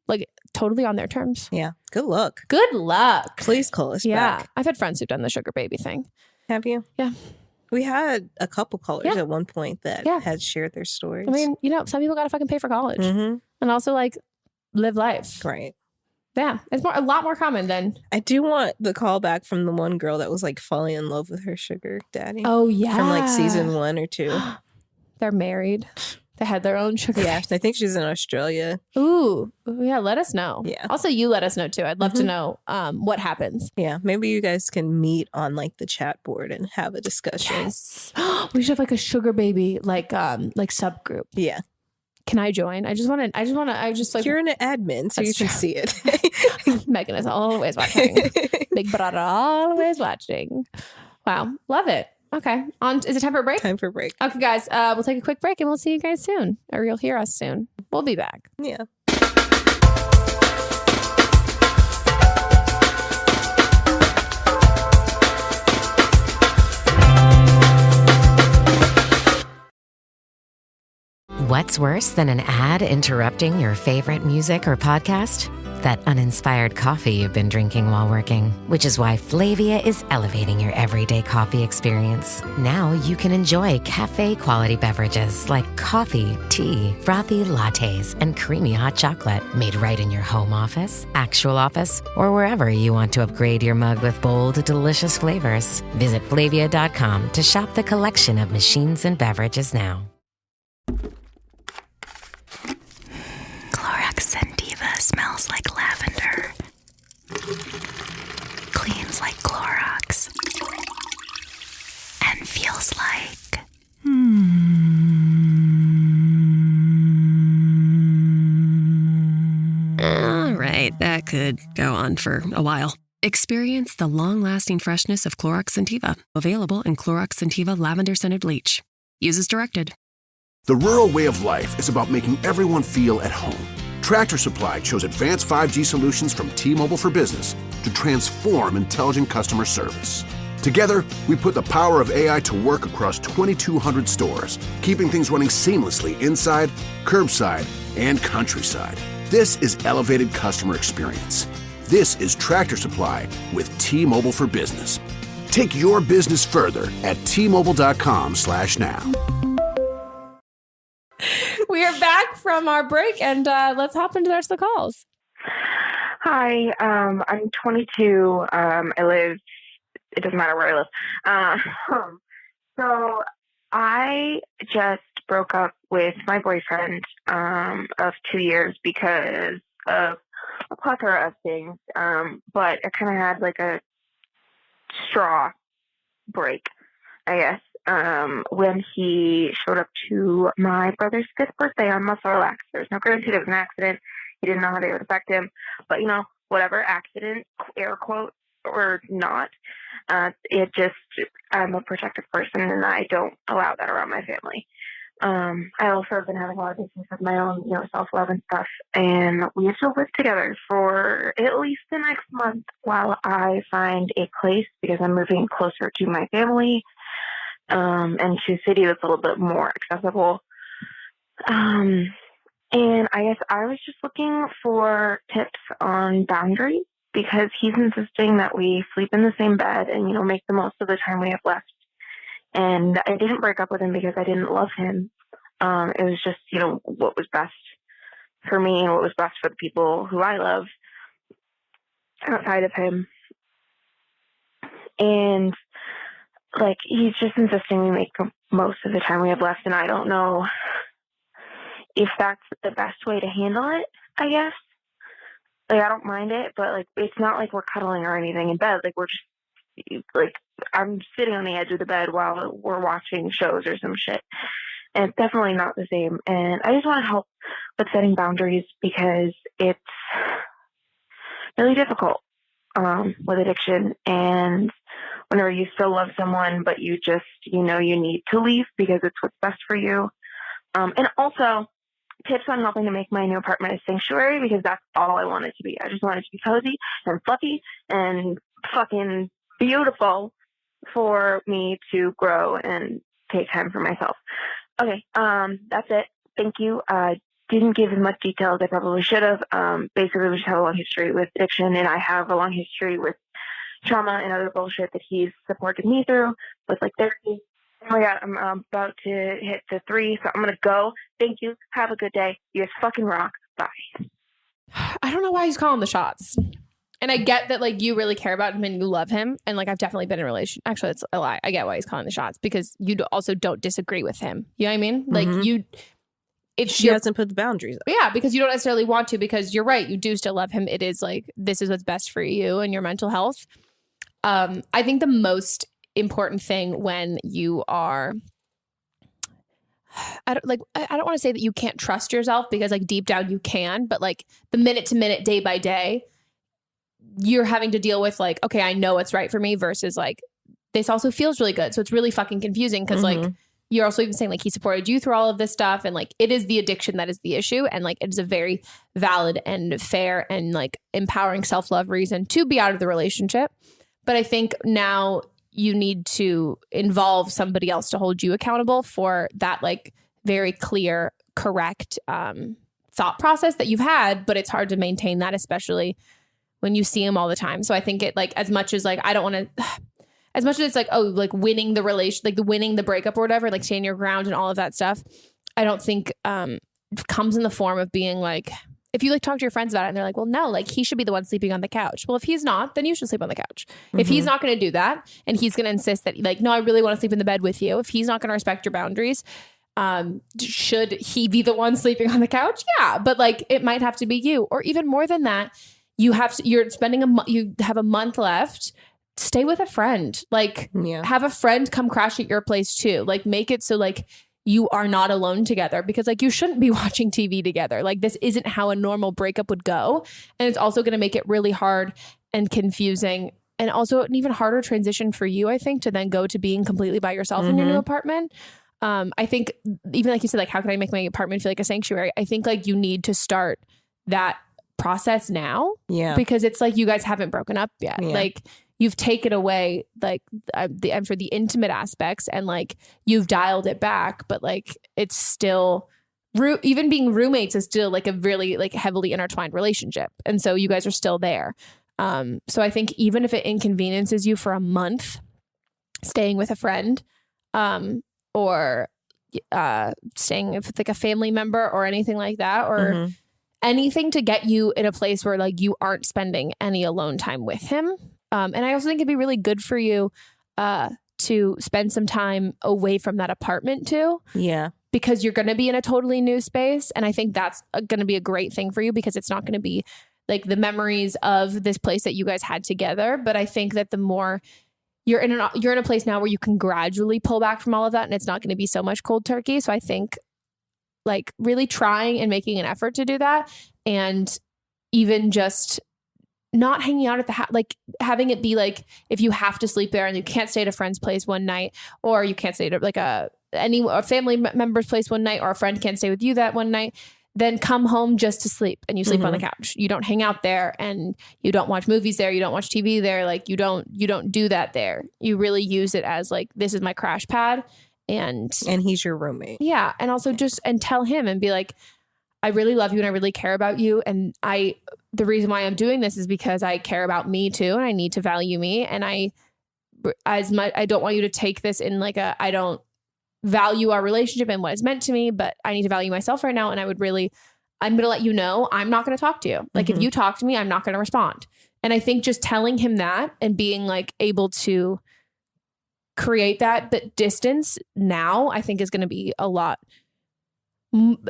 like totally on their terms. Yeah. Good luck. Good luck. Please call us back. I've had friends who've done the sugar baby thing. Have you? Yeah. We had a couple callers at one point that had shared their stories. I mean, you know, some people got to fucking pay for college and also like live life. Right. Yeah. It's a lot more common than. I do want the call back from the one girl that was like falling in love with her sugar daddy. Oh, yeah. From like season 1 or 2. They're married. They had their own sugar. Yeah. I think she's in Australia. Ooh. Yeah. Let us know. Yeah. Also, you let us know too. I'd love to know what happens. Yeah. Maybe you guys can meet on like the chat board and have a discussion. Yes. We should have like a sugar baby, like subgroup. Yeah. Can I join? I just like. You're an admin, so you can see it. Megan is always watching. Big brother always watching. Wow. Love it. Okay. Is it time for a break? Time for a break. Okay, guys. We'll take a quick break and we'll see you guys soon. Or you'll hear us soon. We'll be back. Yeah. What's worse than an ad interrupting your favorite music or podcast? That uninspired coffee you've been drinking while working, which is why Flavia is elevating your everyday coffee experience. Now you can enjoy cafe-quality beverages like coffee, tea, frothy lattes, and creamy hot chocolate made right in your home office, actual office, or wherever you want to upgrade your mug with bold, delicious flavors. Visit Flavia.com to shop the collection of machines and beverages now. Clorox Sentiva smells like lavender. Cleans like Clorox. And feels like... All right, that could go on for a while. Experience the long-lasting freshness of Clorox Sentiva. Available in Clorox Sentiva Lavender Scented Bleach. Use as directed. The rural way of life is about making everyone feel at home. Tractor Supply chose advanced 5G solutions from T-Mobile for Business to transform intelligent customer service. Together, we put the power of AI to work across 2,200 stores, keeping things running seamlessly inside, curbside, and countryside. This is elevated customer experience. This is Tractor Supply with T-Mobile for Business. Take your business further at T-Mobile.com/now. We are back from our break and let's hop into the rest of the calls. Hi, I'm 22. It doesn't matter where I live. So I just broke up with my boyfriend of 2 years because of a plethora of things. But I kind of had like a straw break, I guess, when he showed up to my brother's 5th birthday on muscle relaxers. Now, granted, it was an accident. He didn't know how they would affect him, but whatever, accident, air quote or not, I'm a protective person and I don't allow that around my family. I also have been having a lot of issues with my own, self-love and stuff, and we have to live together for at least the next month while I find a place, because I'm moving closer to my family, and to a city that's a little bit more accessible. And I guess I was just looking for tips on boundaries, because he's insisting that we sleep in the same bed and, make the most of the time we have left. And I didn't break up with him because I didn't love him. It was just, what was best for me and what was best for the people who I love outside of him. And, he's just insisting we make the most of the time we have left. And I don't know if that's the best way to handle it, I guess. I don't mind it, but, it's not like we're cuddling or anything in bed. We're just, I'm sitting on the edge of the bed while we're watching shows or some shit. And it's definitely not the same. And I just want to help with setting boundaries, because it's really difficult with addiction. And whenever you still love someone, but you just, you need to leave because it's what's best for you. And also tips on helping to make my new apartment a sanctuary, because that's all I want it to be. I just want it to be cozy and fluffy and fucking beautiful for me to grow and take time for myself. Okay, that's it. Thank you. Didn't give as much detail as I probably should have. Basically, we just have a long history with addiction, and I have a long history with trauma and other bullshit that he's supported me through with therapy. Oh my God, I'm about to hit the 3, so I'm going to go. Thank you. Have a good day. You guys fucking rock. Bye. I don't know why he's calling the shots. And I get that you really care about him and you love him. And I've definitely been in a relationship. Actually, it's a lie. I get why he's calling the shots, because you also don't disagree with him. You know what I mean? Mm-hmm. She hasn't put the boundaries up. Yeah, because you don't necessarily want to, because you're right. You do still love him. It is this is what's best for you and your mental health. I think the most important thing when you are, I don't want to say that you can't trust yourself, because deep down you can, but the minute to minute, day by day, you're having to deal with okay, I know what's right for me versus this also feels really good. So it's really fucking confusing, because you're also even saying he supported you through all of this stuff, and it is the addiction that is the issue, and it is a very valid and fair and empowering self-love reason to be out of the relationship. But I think now you need to involve somebody else to hold you accountable for that very clear, correct thought process that you've had, but it's hard to maintain that, especially when you see him all the time. So I think it as much as I don't want to, as much as it's winning the relation, winning the breakup or whatever, stand your ground and all of that stuff, I don't think comes in the form of being if you talk to your friends about it and they're well, no, he should be the one sleeping on the couch. Well, if he's not, then you should sleep on the couch. Mm-hmm. If he's not going to do that and he's going to insist that no, I really want to sleep in the bed with you. If he's not going to respect your boundaries, should he be the one sleeping on the couch? Yeah. But it might have to be you, or even more than that. You're spending you have a month left. Stay with a friend. Have a friend come crash at your place too. Make it so you are not alone together, because you shouldn't be watching TV together. This isn't how a normal breakup would go. And it's also going to make it really hard and confusing, and also an even harder transition for you, I think, to then go to being completely by yourself in your new apartment. I think even you said, how can I make my apartment feel like a sanctuary? I think you need to start that process now. Yeah. Because it's you guys haven't broken up yet. Yeah. You've taken away I'm sure the intimate aspects, and you've dialed it back, but it's still even being roommates is still a really heavily intertwined relationship. And so you guys are still there. So I think even if it inconveniences you for a month, staying with a friend, or staying with a family member or anything like that, or anything to get you in a place where you aren't spending any alone time with him. And I also think it'd be really good for you to spend some time away from that apartment too. Yeah. Because you're going to be in a totally new space. And I think that's going to be a great thing for you, because it's not going to be like the memories of this place that you guys had together. But I think that the more you're in a place now where you can gradually pull back from all of that, and it's not going to be so much cold turkey. So I think like really trying and making an effort to do that, and even just not hanging out at the like having it be like, if you have to sleep there and you can't stay at a friend's place one night, or you can't stay at like a family member's place one night, or a friend can't stay with you that one night, then come home just to sleep, and you sleep on the couch. You don't hang out there, and you don't watch movies there. You don't watch TV there. Like you don't do that there. You really use it as like, this is my crash pad. And he's your roommate. Yeah. And also and tell him and be like, I really love you and I really care about you. And the reason why I'm doing this is because I care about me too. And I need to value me. And I don't want you to take this in like I don't value our relationship and what it's meant to me, but I need to value myself right now. And I'm going to let you know, I'm not going to talk to you. Like if you talk to me, I'm not going to respond. And I think just telling him that and being like able to create that, but distance now, I think is going to be a lot.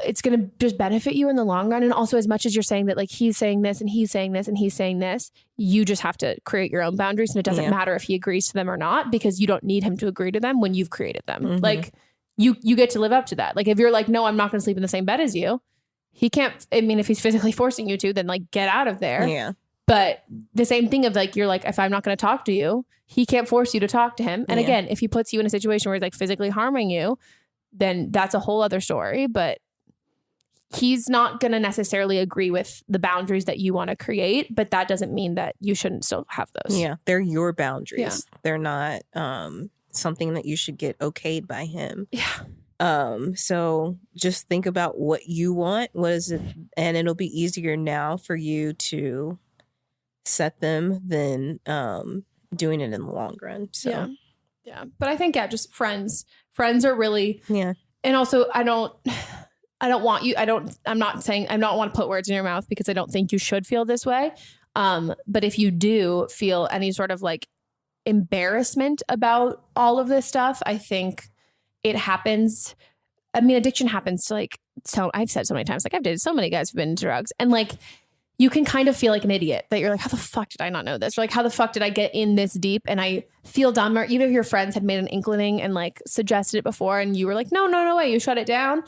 It's going to just benefit you in the long run. And also, as much as you're saying that like he's saying this and he's saying this and he's saying this, you just have to create your own boundaries. And it doesn't matter if he agrees to them or not, because you don't need him to agree to them when you've created them. Like you get to live up to that. Like if you're like, no, I'm not going to sleep in the same bed as you. He can't, I mean, if he's physically forcing you to, then like get out of there. Yeah. But the same thing of like, you're like, if I'm not going to talk to you, he can't force you to talk to him. And again, if he puts you in a situation where he's like physically harming you, then that's a whole other story. But he's not going to necessarily agree with the boundaries that you want to create, but that doesn't mean that you shouldn't still have those. Yeah. They're your boundaries. Yeah. They're not something that you should get okayed by him. Yeah. So just think about what you want. What is it? And it'll be easier now for you to set them than doing it in the long run. So yeah. But I think just friends are really And also I don't want you, I'm not want to put words in your mouth, because I don't think you should feel this way. But if you do feel any sort of like embarrassment about all of this stuff, I think it happens. I mean, addiction happens to like, so I've said so many times, like I've dated so many guys who've been into drugs, and like, you can kind of feel like an idiot that you're like, how the fuck did I not know this? Or like, how the fuck did I get in this deep? And I feel dumb. Or even if your friends had made an inkling and like suggested it before, and you were like, no way, you shut it down.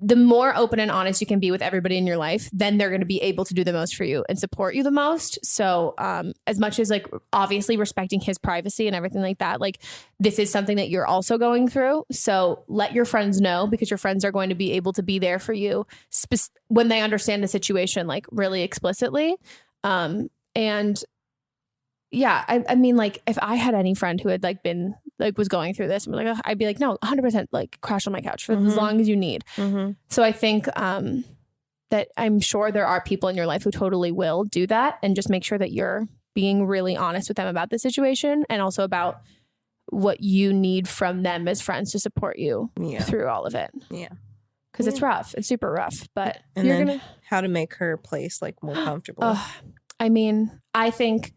The more open and honest you can be with everybody in your life, then they're going to be able to do the most for you and support you the most. So as much as like obviously respecting his privacy and everything like that, like this is something that you're also going through. So let your friends know, because your friends are going to be able to be there for you when they understand the situation, like really explicitly. And yeah, I mean, like if I had any friend who had like been like was going through this, and like, I'd be like, no, 100% like crash on my couch for as long as you need. So I think that I'm sure there are people in your life who totally will do that, and just make sure that you're being really honest with them about the situation, and also about what you need from them as friends to support you through all of it. Yeah. Because it's rough. It's super rough. But and then how to make her place like more comfortable. I mean, I think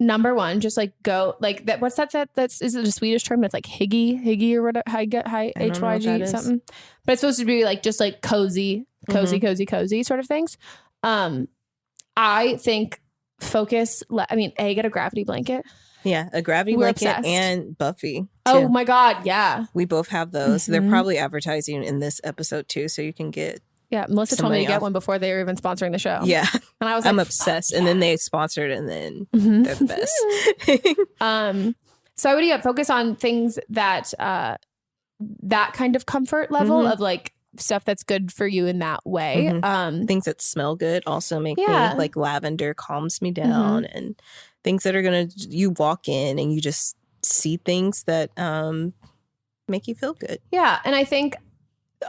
number one, just like go like that. What's that? Is it a Swedish term? It's like hygge or whatever. HYG something. But it's supposed to be like just like cozy sort of things. I think focus. Get a gravity blanket. Yeah, a gravity blanket and Buffy. Too. Oh my God, yeah. We both have those. They're probably advertising in this episode too, so you can get. Yeah, Melissa told me to get one before they were even sponsoring the show. Yeah. And I was I'm obsessed. And then they sponsored, and then they're the best. So I would focus on things that that kind of comfort level of like stuff that's good for you in that way. Things that smell good also make me like lavender calms me down, and things that are you walk in and you just see things that make you feel good. Yeah. And I think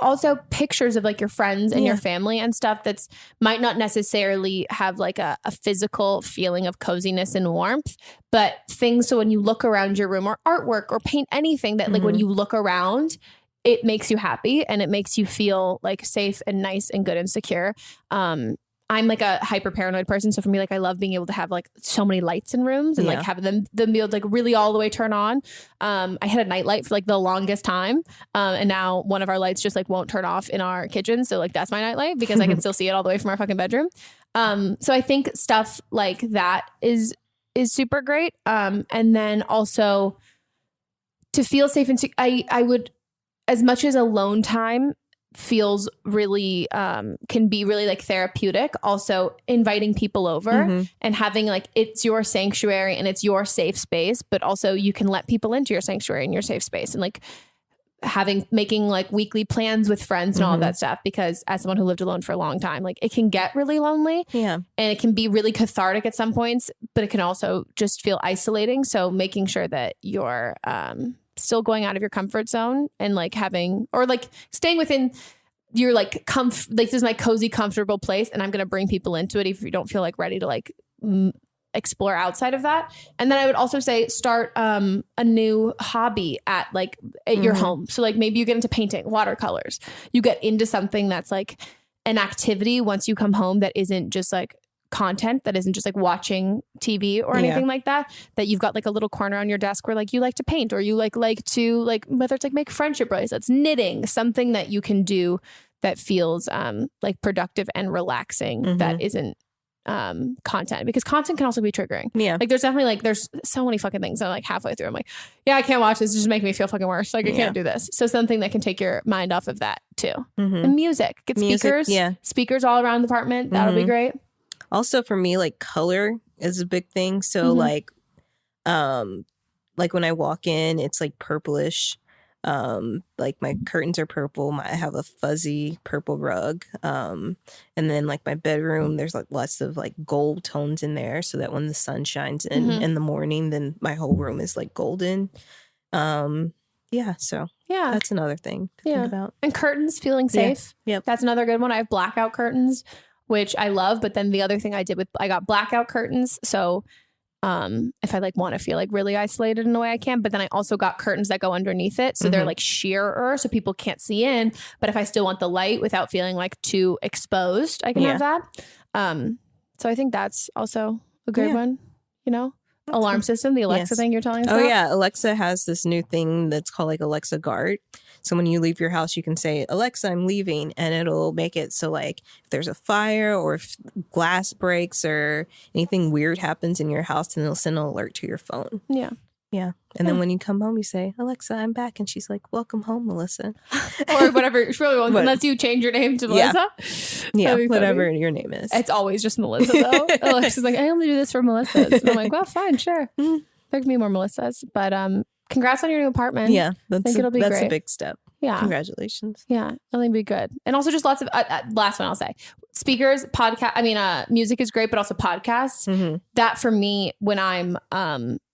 also pictures of like your friends and your family and stuff that's might not necessarily have like a physical feeling of coziness and warmth, but things so when you look around your room, or artwork or paint, anything that like when you look around, it makes you happy and it makes you feel like safe and nice and good and secure. I'm like a hyper paranoid person. So for me, like I love being able to have like so many lights in rooms and like have them be able to like really all the way turn on. I had a nightlight for like the longest time. And now one of our lights just like won't turn off in our kitchen. So like that's my nightlight because I can still see it all the way from our fucking bedroom. So I think stuff like that is super great. And then also to feel safe and I would, as much as alone time feels really can be really like therapeutic, also inviting people over and having like it's your sanctuary and it's your safe space, but also you can let people into your sanctuary and your safe space, and like making like weekly plans with friends and all of that stuff, because as someone who lived alone for a long time, like it can get really lonely and it can be really cathartic at some points, but it can also just feel isolating. So making sure that you're still going out of your comfort zone and like having, or like staying within your like like this is my cozy, comfortable place, and I'm going to bring people into it if you don't feel like ready to like explore outside of that. And then I would also say start a new hobby at your home. So like maybe you get into painting, watercolors, you get into something that's like an activity once you come home that isn't just like content, that isn't just like watching TV or anything like that, that you've got like a little corner on your desk where like you like to paint, or you like to like, whether it's like make friendship bracelets, knitting, something that you can do that feels like productive and relaxing, that isn't content, because content can also be triggering. Like there's definitely like there's so many fucking things that I'm like halfway through I'm like, yeah, I can't watch this, it's just making me feel fucking worse, like I can't do this. So something that can take your mind off of that too. And music, get speakers all around the apartment, that'll be great. Also for me, like color is a big thing. So like when I walk in, it's like purplish. Like my curtains are purple. I have a fuzzy purple rug. And then like my bedroom, there's like lots of like gold tones in there, so that when the sun shines in the morning, then my whole room is like golden. So that's another thing to think about. And curtains, feeling safe. That's another good one. I have blackout curtains, which I love. But then the other thing I got blackout curtains. So if I like want to feel like really isolated in a way, I can. But then I also got curtains that go underneath it. So they're like sheerer, so people can't see in. But if I still want the light without feeling like too exposed, I can have that. So I think that's also a good one, you know? Alarm system, the Alexa thing you're telling us about? Oh yeah, Alexa has this new thing that's called like Alexa Guard. So when you leave your house, you can say, Alexa, I'm leaving, and it'll make it so like if there's a fire or if glass breaks or anything weird happens in your house, then it'll send an alert to your phone. And then when you come home, you say, Alexa, I'm back. And she's like, welcome home, Melissa. Or whatever. She really won't, unless you change your name to Melissa. Whatever your name is. It's always just Melissa, though. Alexa's like, I only do this for Melissas. And I'm like, well, fine, sure. There can be more Melissas. But congrats on your new apartment. Yeah, I think it'll be great. That's a big step. Yeah. Congratulations. Yeah, I think it'll be good. And also just lots of, last one I'll say, speakers, podcast. Music is great, but also podcasts. That for me, when I'm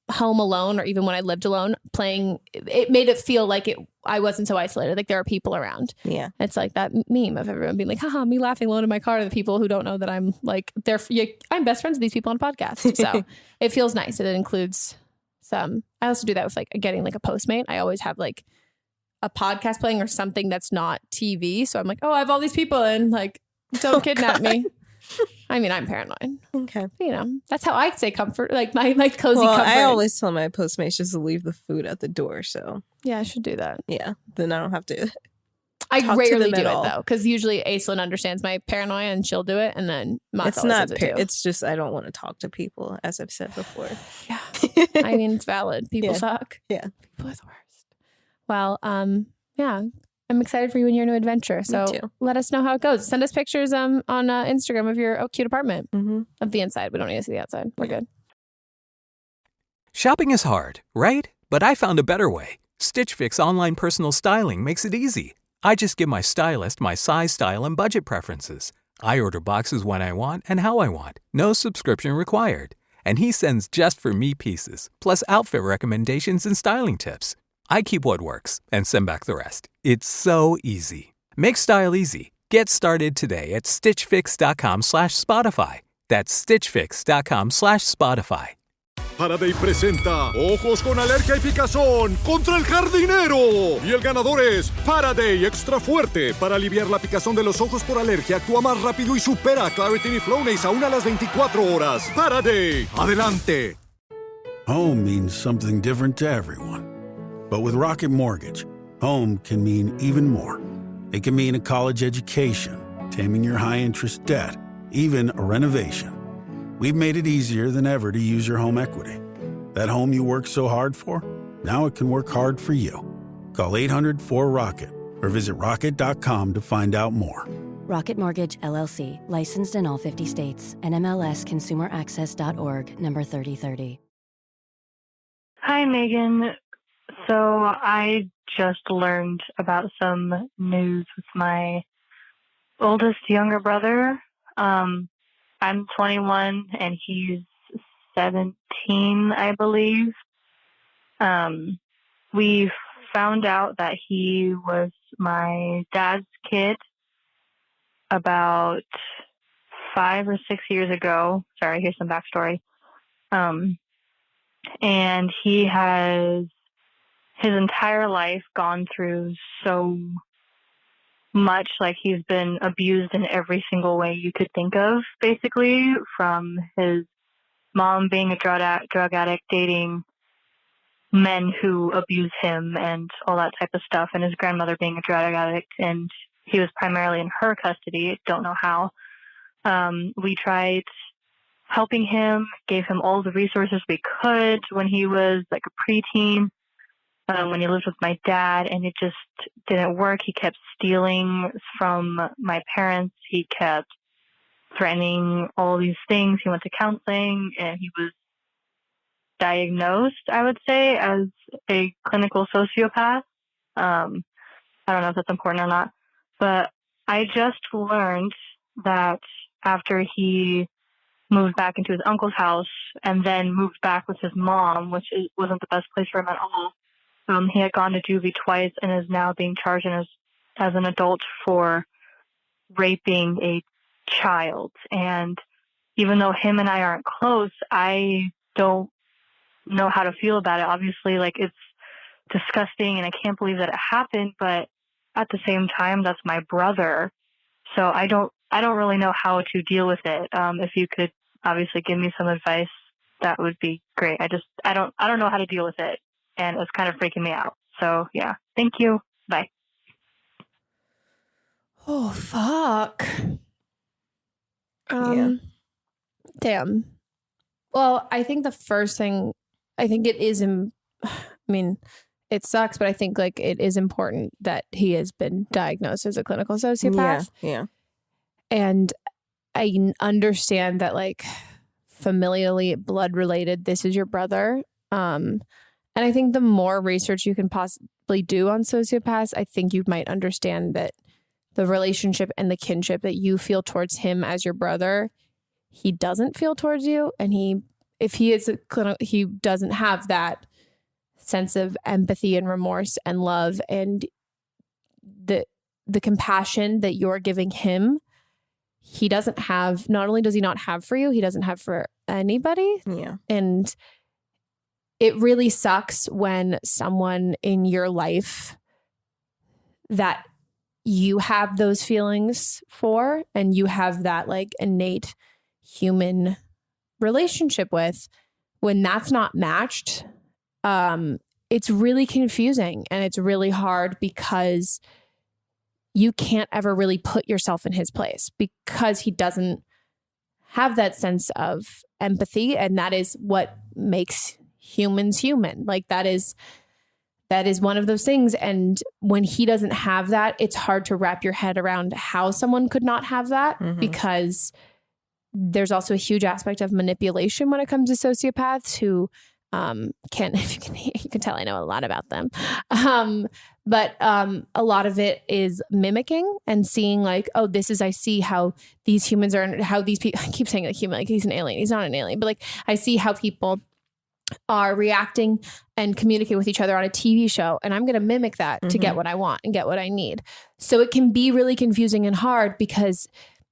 home alone, or even when I lived alone, playing, it made it feel like I wasn't so isolated. Like there are people around. Yeah. It's like that meme of everyone being like, haha, me laughing alone in my car, to the people who don't know that I'm like, I'm best friends with these people on a podcast. So it feels nice. It includes some, I also do that with like getting like a Postmate. I always have like a podcast playing or something that's not TV. So I'm like, oh, I have all these people and like, don't kidnap me. I mean, I'm paranoid. Okay. You know, that's how I stay comfort, like my cozy comfort. I always tell my Postmates just to leave the food at the door. So yeah, I should do that. Yeah. Then I don't have to. I rarely do it though, because usually Aislinn understands my paranoia and she'll do it. And then it's not, it's just, I don't want to talk to people, as I've said before. Yeah. I mean, it's valid. People suck. Yeah. People are the worst. Well, yeah. I'm excited for you and your new adventure. So let us know how it goes. Send us pictures on Instagram of your cute apartment. Of the inside. We don't need to see the outside. We're good. Shopping is hard, right? But I found a better way. Stitch Fix online personal styling makes it easy. I just give my stylist my size, style, and budget preferences. I order boxes when I want and how I want. No subscription required. And he sends just for me pieces, plus outfit recommendations and styling tips. I keep what works and send back the rest. It's so easy. Make style easy. Get started today at stitchfix.com/Spotify. That's stitchfix.com/Spotify. Faraday presenta Ojos con Alergia y Picazón contra el jardinero. Y el ganador es Faraday Extra Fuerte. Para aliviar la picazón de los ojos por alergia, actúa más rápido y supera a Claritin y Flonase aún a las 24 horas. Faraday, adelante. Home means something different to everyone. But with Rocket Mortgage, home can mean even more. It can mean a college education, taming your high-interest debt, even a renovation. We've made it easier than ever to use your home equity. That home you worked so hard for, now it can work hard for you. Call 800-4ROCKET or visit rocket.com to find out more. Rocket Mortgage, LLC, licensed in all 50 states, and MLSConsumerAccess.org, number 3030. Hi, Megan. So I just learned about some news with my oldest younger brother. I'm 21 and he's 17, I believe. We found out that he was my dad's kid about 5 or 6 years ago. Sorry, here's some backstory. And he has his entire life gone through so much. Like, he's been abused in every single way you could think of, basically, from his mom being a drug addict, dating men who abuse him and all that type of stuff, and his grandmother being a drug addict, and he was primarily in her custody. Don't know how. We tried helping him, gave him all the resources we could when he was like a preteen, when he lived with my dad, and it just didn't work. He kept stealing from my parents. He kept threatening all these things. He went to counseling, and he was diagnosed, I would say, as a clinical sociopath. I don't know if that's important or not, but I just learned that after he moved back into his uncle's house and then moved back with his mom, which wasn't the best place for him at all, he had gone to juvie twice and is now being charged as an adult for raping a child. And even though him and I aren't close, I don't know how to feel about it. Obviously, like, it's disgusting and I can't believe that it happened, but at the same time, that's my brother. So I don't really know how to deal with it. If you could obviously give me some advice, that would be great. I don't know how to deal with it, and it's kind of freaking me out. So yeah, thank you. Bye. Oh, fuck. Damn. Well, I think the first thing, I think it is, it sucks, but I think like it is important that he has been diagnosed as a clinical sociopath. Yeah. And I understand that, like, familially, blood related, this is your brother. And I think the more research you can possibly do on sociopaths, I think you might understand that the relationship and the kinship that you feel towards him as your brother, he doesn't feel towards you. And if he is a clinical, he doesn't have that sense of empathy and remorse and love and the compassion that you're giving him. He doesn't have, not only does he not have for you, he doesn't have for anybody. Yeah. And it really sucks when someone in your life that you have those feelings for and you have that like innate human relationship with, when that's not matched, it's really confusing and it's really hard because you can't ever really put yourself in his place because he doesn't have that sense of empathy. And that is what makes humans human. Like that is one of those things. And when he doesn't have that, it's hard to wrap your head around how someone could not have that, because there's also a huge aspect of manipulation when it comes to sociopaths who you can tell I know a lot about them. But a lot of it is mimicking and seeing like, oh, I see how these humans are, how these people, I keep saying like human, like he's an alien. He's not an alien, but like I see how people are reacting and communicate with each other on a TV show. And I'm going to mimic that to get what I want and get what I need. So it can be really confusing and hard because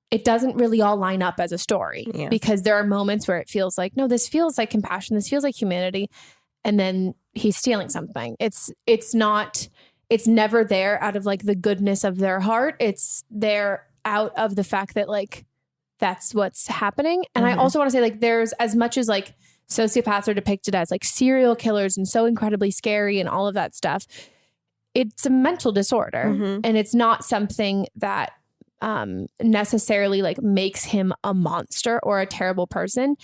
it doesn't really all line up as a story, because there are moments where it feels like, no, this feels like compassion. This feels like humanity. And then he's stealing something. It's never there out of like the goodness of their heart. It's there out of the fact that like, that's what's happening. And I also want to say like, there's as much as like sociopaths are depicted as like serial killers and so incredibly scary and all of that stuff. It's a mental disorder and it's not something that necessarily like makes him a monster or a terrible person.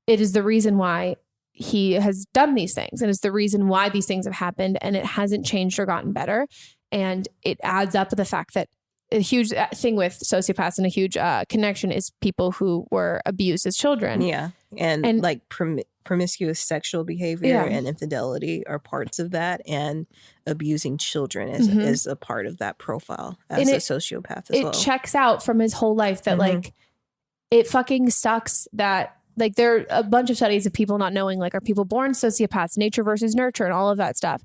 It is the reason why he has done these things, and it's the reason why these things have happened, and it hasn't changed or gotten better. And it adds up to the fact that a huge thing with sociopaths and a huge connection is people who were abused as children. Yeah. And like promiscuous sexual behavior and infidelity are parts of that. And abusing children is a part of that profile as a sociopath as well. It checks out from his whole life that like, it fucking sucks that like there are a bunch of studies of people not knowing, like, are people born sociopaths, nature versus nurture and all of that stuff.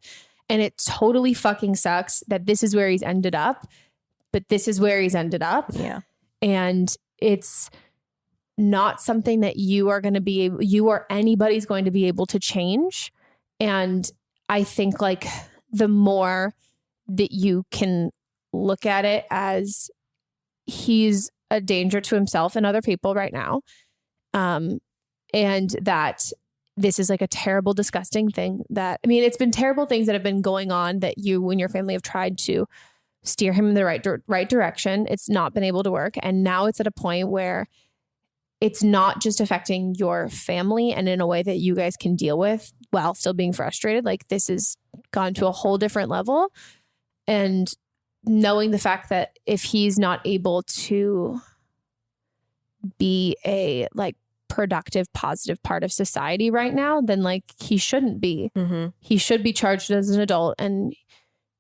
And it totally fucking sucks that this is where he's ended up. But this is where he's ended up. Yeah. And it's not something that you are going to be able, you or anybody's going to be able to change. And I think like the more that you can look at it as he's a danger to himself and other people right now. And that this is like a terrible, disgusting thing that, I mean, it's been terrible things that have been going on that you and your family have tried to steer him in the right direction. It's not been able to work. And now it's at a point where it's not just affecting your family and in a way that you guys can deal with while still being frustrated. Like this has gone to a whole different level. And knowing the fact that if he's not able to be a like productive, positive part of society right now, then like he shouldn't be. He should be charged as an adult, and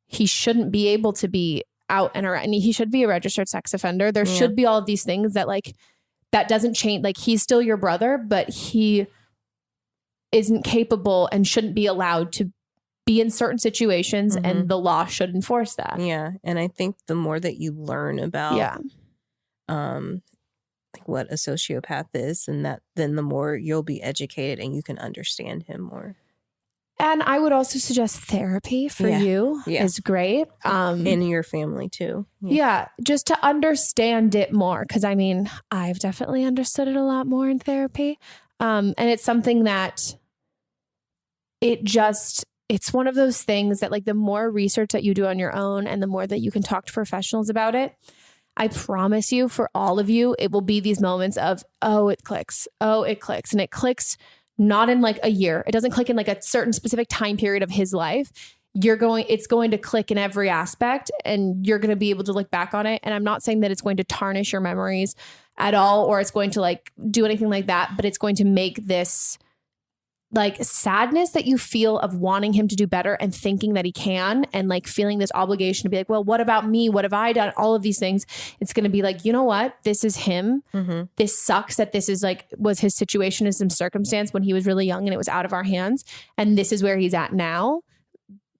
he shouldn't be able to be out and around. And he should be a registered sex offender. There should be all of these things that like, that doesn't change. Like he's still your brother, but he isn't capable and shouldn't be allowed to be in certain situations, and the law should enforce that. Yeah. And I think the more that you learn about like what a sociopath is, and that then the more you'll be educated and you can understand him more. And I would also suggest therapy for you is great. In your family too. Yeah. Just to understand it more. Cause I mean, I've definitely understood it a lot more in therapy. And it's something that it's one of those things that like the more research that you do on your own and the more that you can talk to professionals about it, I promise you, for all of you, it will be these moments of, oh, it clicks. Oh, it clicks. And it clicks not in like a year. It doesn't click in like a certain specific time period of his life. It's going to click in every aspect, and you're going to be able to look back on it. And I'm not saying that it's going to tarnish your memories at all, or it's going to like do anything like that, but it's going to make this like sadness that you feel of wanting him to do better and thinking that he can, and like feeling this obligation to be like, well, what about me? What have I done? All of these things. It's going to be like, you know what? This is him. This sucks that this is like, was his situation as some circumstance when he was really young and it was out of our hands. And this is where he's at now.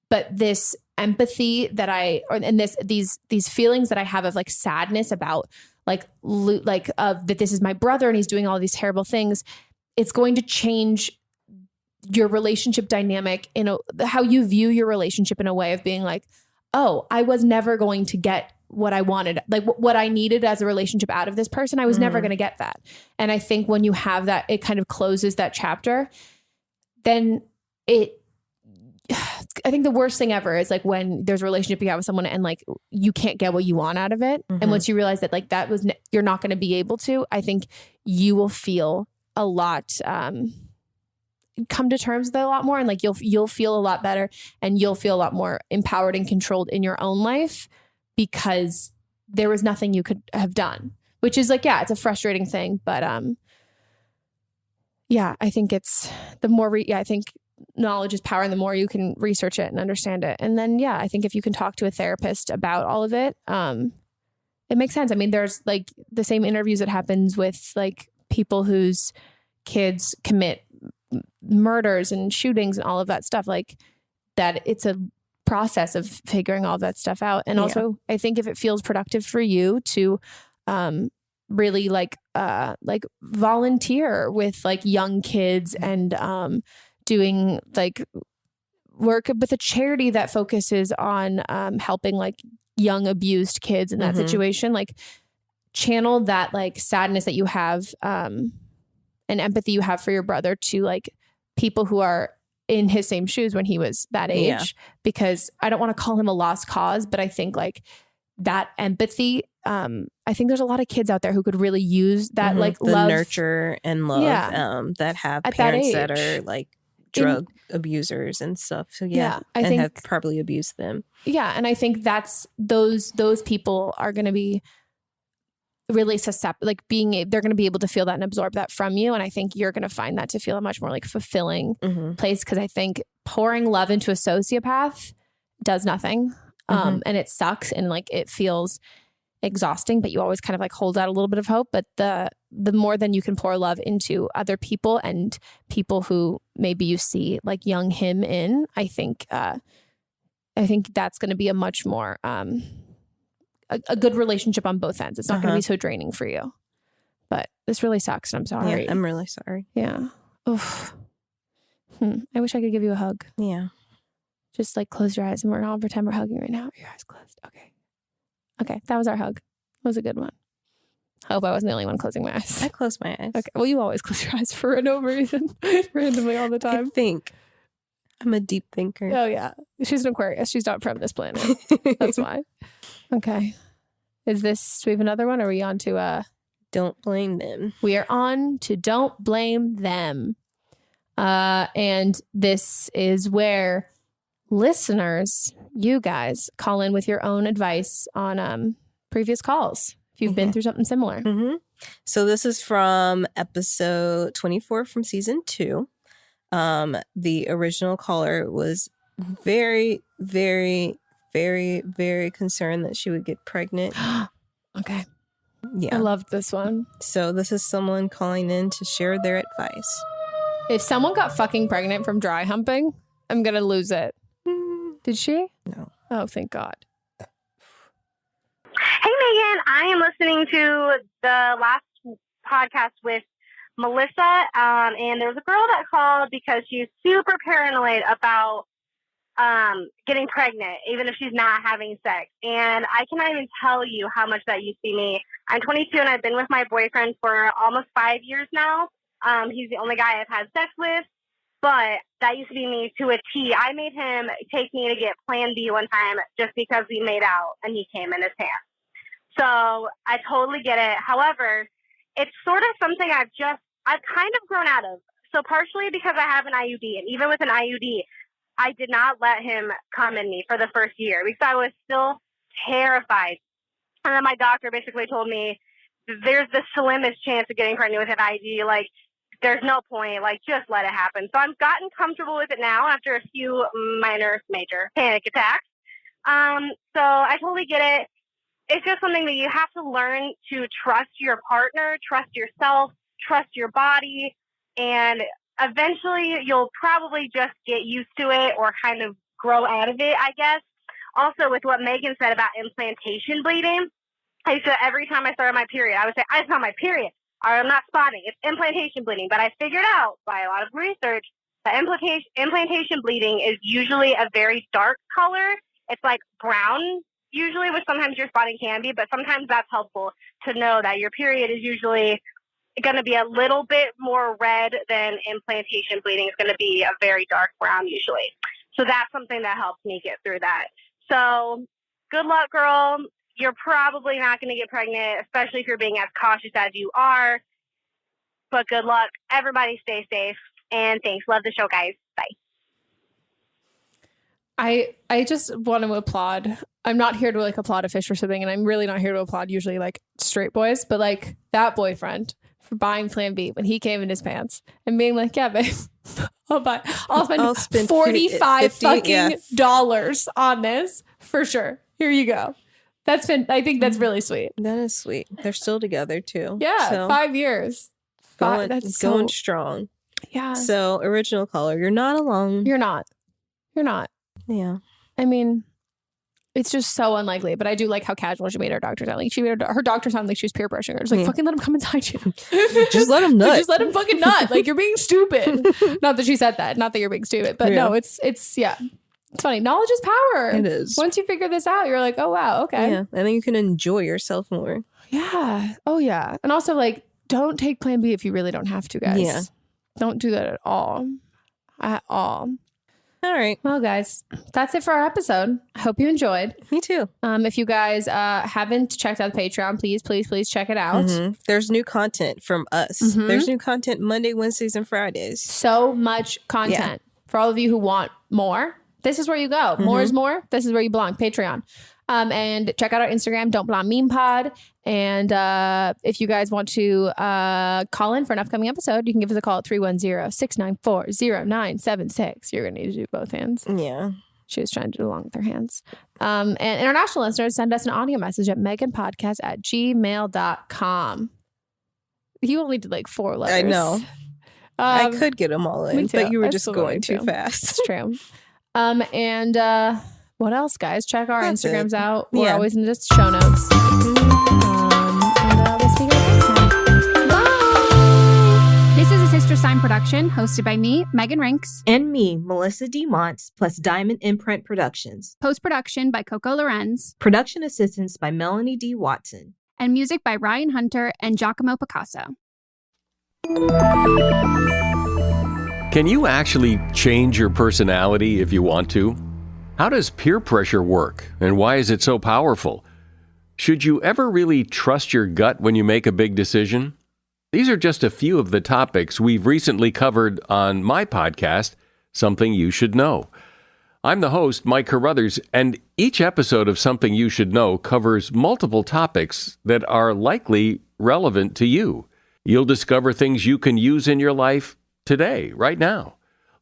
But this empathy that these feelings that I have of like sadness about that this is my brother and he's doing all these terrible things. It's going to change your relationship dynamic how you view your relationship in a way of being like, oh, I was never going to get what I wanted, like what I needed as a relationship out of this person. I was never going to get that. And I think when you have that, it kind of closes that chapter. Then I think the worst thing ever is like when there's a relationship you have with someone and like you can't get what you want out of it. And once you realize that like that was, you're not going to be able to, I think you will feel a lot, come to terms with it a lot more, and like you'll feel a lot better, and you'll feel a lot more empowered and controlled in your own life, because there was nothing you could have done, which is like, yeah, it's a frustrating thing, but I think it's the more I think knowledge is power, and the more you can research it and understand it, and then I think if you can talk to a therapist about all of it, it makes sense. I mean, there's like the same interviews that happens with like people whose kids commit murders and shootings and all of that stuff, like that. It's a process of figuring all of that stuff out. And also I think if it feels productive for you to really like volunteer with like young kids and doing like work with a charity that focuses on helping like young abused kids in that situation, like channel that like sadness that you have and empathy you have for your brother to like people who are in his same shoes when he was that age, because I don't want to call him a lost cause, but I think like that empathy I think there's a lot of kids out there who could really use that like the love, nurture and love that have at parents that that are like drug abusers and stuff. So I think have probably abused them. Yeah, and I think that's those people are going to be really susceptible, like they're going to be able to feel that and absorb that from you. And I think you're going to find that to feel a much more like fulfilling place, because I think pouring love into a sociopath does nothing, and it sucks, and like it feels exhausting, but you always kind of like hold out a little bit of hope. But the more than you can pour love into other people and people who maybe you see like young him in, I think that's going to be a much more a good relationship on both ends. It's not going to be so draining for you. But this really sucks, and I'm sorry. Yeah, I'm really sorry. Yeah. Oof. I wish I could give you a hug. Yeah. Just like close your eyes, and we're all pretend we're hugging right now. Your eyes closed. Okay, that was our hug. That was a good one. I hope I wasn't the only one closing my eyes. I closed my eyes. Okay. Well, you always close your eyes for no reason, randomly all the time. I think. I'm a deep thinker. Oh, yeah. She's an Aquarius. She's not from this planet. That's why. Okay. Do we have another one? Or are we on to Don't Blame Them? We are on to Don't Blame Them. And this is where listeners, you guys, call in with your own advice on previous calls if you've been through something similar. So this is from episode 24 from season 2. The original caller was very, very, very, very concerned that she would get pregnant. Okay. Yeah. I loved this one. So this is someone calling in to share their advice. If someone got fucking pregnant from dry humping, I'm going to lose it. Did she? No. Oh, thank God. Hey, Megan. I am listening to the last podcast with Melissa, and there was a girl that called because she's super paranoid about getting pregnant, even if she's not having sex. And I cannot even tell you how much that used to be me. I'm 22, and I've been with my boyfriend for almost 5 years now. He's the only guy I've had sex with, but that used to be me to a T. I made him take me to get Plan B one time just because we made out and he came in his pants. So I totally get it. However, it's sort of something I've kind of grown out of. So partially because I have an IUD, and even with an IUD, I did not let him come in me for the first year because I was still terrified. And then my doctor basically told me there's the slimmest chance of getting pregnant with an IUD. Like, there's no point. Like, just let it happen. So I've gotten comfortable with it now after a few major panic attacks. So I totally get it. It's just something that you have to learn to trust your partner, trust yourself, trust your body, and eventually you'll probably just get used to it or kind of grow out of it, I guess. Also, with what Megan said about implantation bleeding, I used to, every time I started my period, I would say, it's not my period, or I'm not spotting, it's implantation bleeding. But I figured out by a lot of research that implantation bleeding is usually a very dark color. It's like brown, usually, which sometimes your spotting can be, but sometimes that's helpful to know that your period is usually going to be a little bit more red than implantation bleeding. It's going to be a very dark brown usually. So that's something that helps me get through that. So good luck, girl. You're probably not going to get pregnant, especially if you're being as cautious as you are. But good luck. Everybody stay safe. And thanks. Love the show, guys. Bye. I just want to applaud. I'm not here to like applaud a fish for swimming, and I'm really not here to applaud usually like straight boys, but like that boyfriend for buying Plan B when he came in his pants and being like, yeah, babe, I'll spend $45 fucking dollars on this for sure. Here you go. I think that's really sweet. That is sweet. They're still together too. Yeah. So 5 years. Going strong. Yeah. So original caller, you're not alone. You're not. Yeah. I mean, it's just so unlikely, but I do like how casual she made her doctor sound. Like she made her doctor sound like she was peer pressuring her. Just like, fucking let him come inside you. Just let him nut. Just let him fucking nut. Like, you're being stupid. Not that she said that. Not that you're being stupid. But no, it's funny. Knowledge is power. It is. Once you figure this out, you're like, oh, wow, okay. Yeah. And then you can enjoy yourself more. Yeah. Oh, yeah. And also, like, don't take Plan B if you really don't have to, guys. Yeah. Don't do that at all. At all. All right. Well, guys, that's it for our episode. I hope you enjoyed. Me too. If you guys haven't checked out the Patreon, please check it out. Mm-hmm. There's new content from us. Mm-hmm. There's new content Monday, Wednesdays, and Fridays. So much content. For all of you who want more, this is where you go. More is more. This is where you belong. Patreon. And check out our Instagram, Don't Blonde Meme Pod. And if you guys want to call in for an upcoming episode, you can give us a call at 310-694-0976. You're going to need to do both hands. Yeah. She was trying to do along with her hands. And international listeners, send us an audio message at meganpodcast@gmail.com. You only did like 4 letters. I know. I could get them all in, but you were just going too fast. It's true. And what else, guys? Check our Instagrams out. We're always in the show notes. And we'll see you guys next time. Bye! This is a Sister Sign production hosted by me, Megan Rinks. And me, Melissa D. Montz, plus Diamond Imprint Productions. Post-production by Coco Lorenz. Production assistance by Melanie D. Watson. And music by Ryan Hunter and Giacomo Picasso. Can you actually change your personality if you want to? How does peer pressure work, and why is it so powerful? Should you ever really trust your gut when you make a big decision? These are just a few of the topics we've recently covered on my podcast, Something You Should Know. I'm the host, Mike Carruthers, and each episode of Something You Should Know covers multiple topics that are likely relevant to you. You'll discover things you can use in your life today, right now.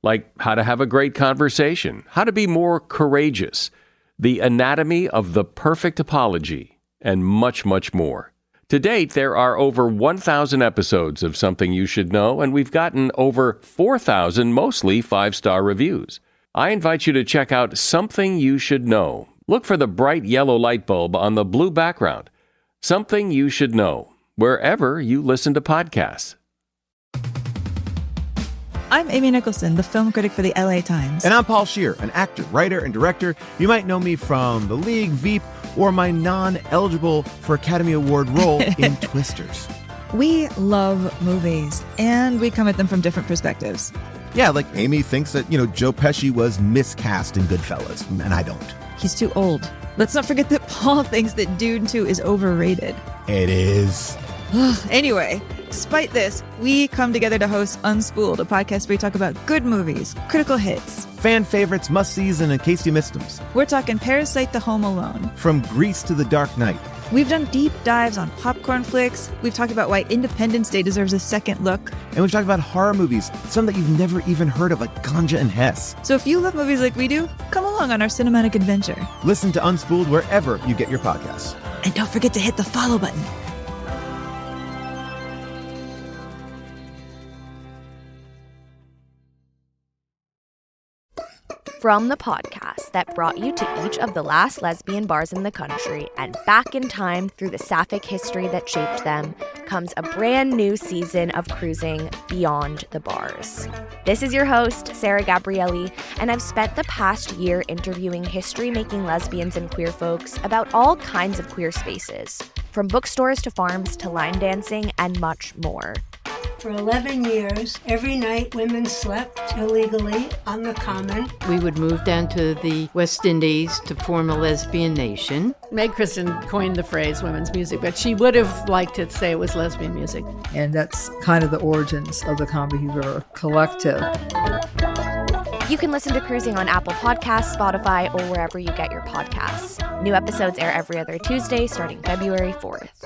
Like how to have a great conversation, how to be more courageous, the anatomy of the perfect apology, and much, much more. To date, there are over 1,000 episodes of Something You Should Know, and we've gotten over 4,000 mostly 5-star reviews. I invite you to check out Something You Should Know. Look for the bright yellow light bulb on the blue background. Something You Should Know, wherever you listen to podcasts. I'm Amy Nicholson, the film critic for the LA Times. And I'm Paul Scheer, an actor, writer, and director. You might know me from The League, Veep, or my non-eligible for Academy Award role in Twisters. We love movies, and we come at them from different perspectives. Yeah, like Amy thinks that, Joe Pesci was miscast in Goodfellas, and I don't. He's too old. Let's not forget that Paul thinks that Dune 2 is overrated. It is. Anyway, despite this, we come together to host Unspooled, a podcast where we talk about good movies, critical hits, fan favorites, must-sees, and in case you missed them. We're talking Parasite to Home Alone. From Grease to The Dark Knight. We've done deep dives on popcorn flicks. We've talked about why Independence Day deserves a second look. And we've talked about horror movies, some that you've never even heard of, like Ganja and Hess. So if you love movies like we do, come along on our cinematic adventure. Listen to Unspooled wherever you get your podcasts. And don't forget to hit the follow button. From the podcast that brought you to each of the last lesbian bars in the country and back in time through the sapphic history that shaped them, comes a brand new season of cruising beyond the bars. This is your host, Sarah Gabrielli, and I've spent the past year interviewing history-making lesbians and queer folks about all kinds of queer spaces, from bookstores to farms to line dancing and much more. For 11 years, every night women slept illegally on the common. We would move down to the West Indies to form a lesbian nation. Meg Kristen coined the phrase women's music, but she would have liked to say it was lesbian music. And that's kind of the origins of the Comedy Hero Collective. You can listen to Cruising on Apple Podcasts, Spotify, or wherever you get your podcasts. New episodes air every other Tuesday starting February 4th.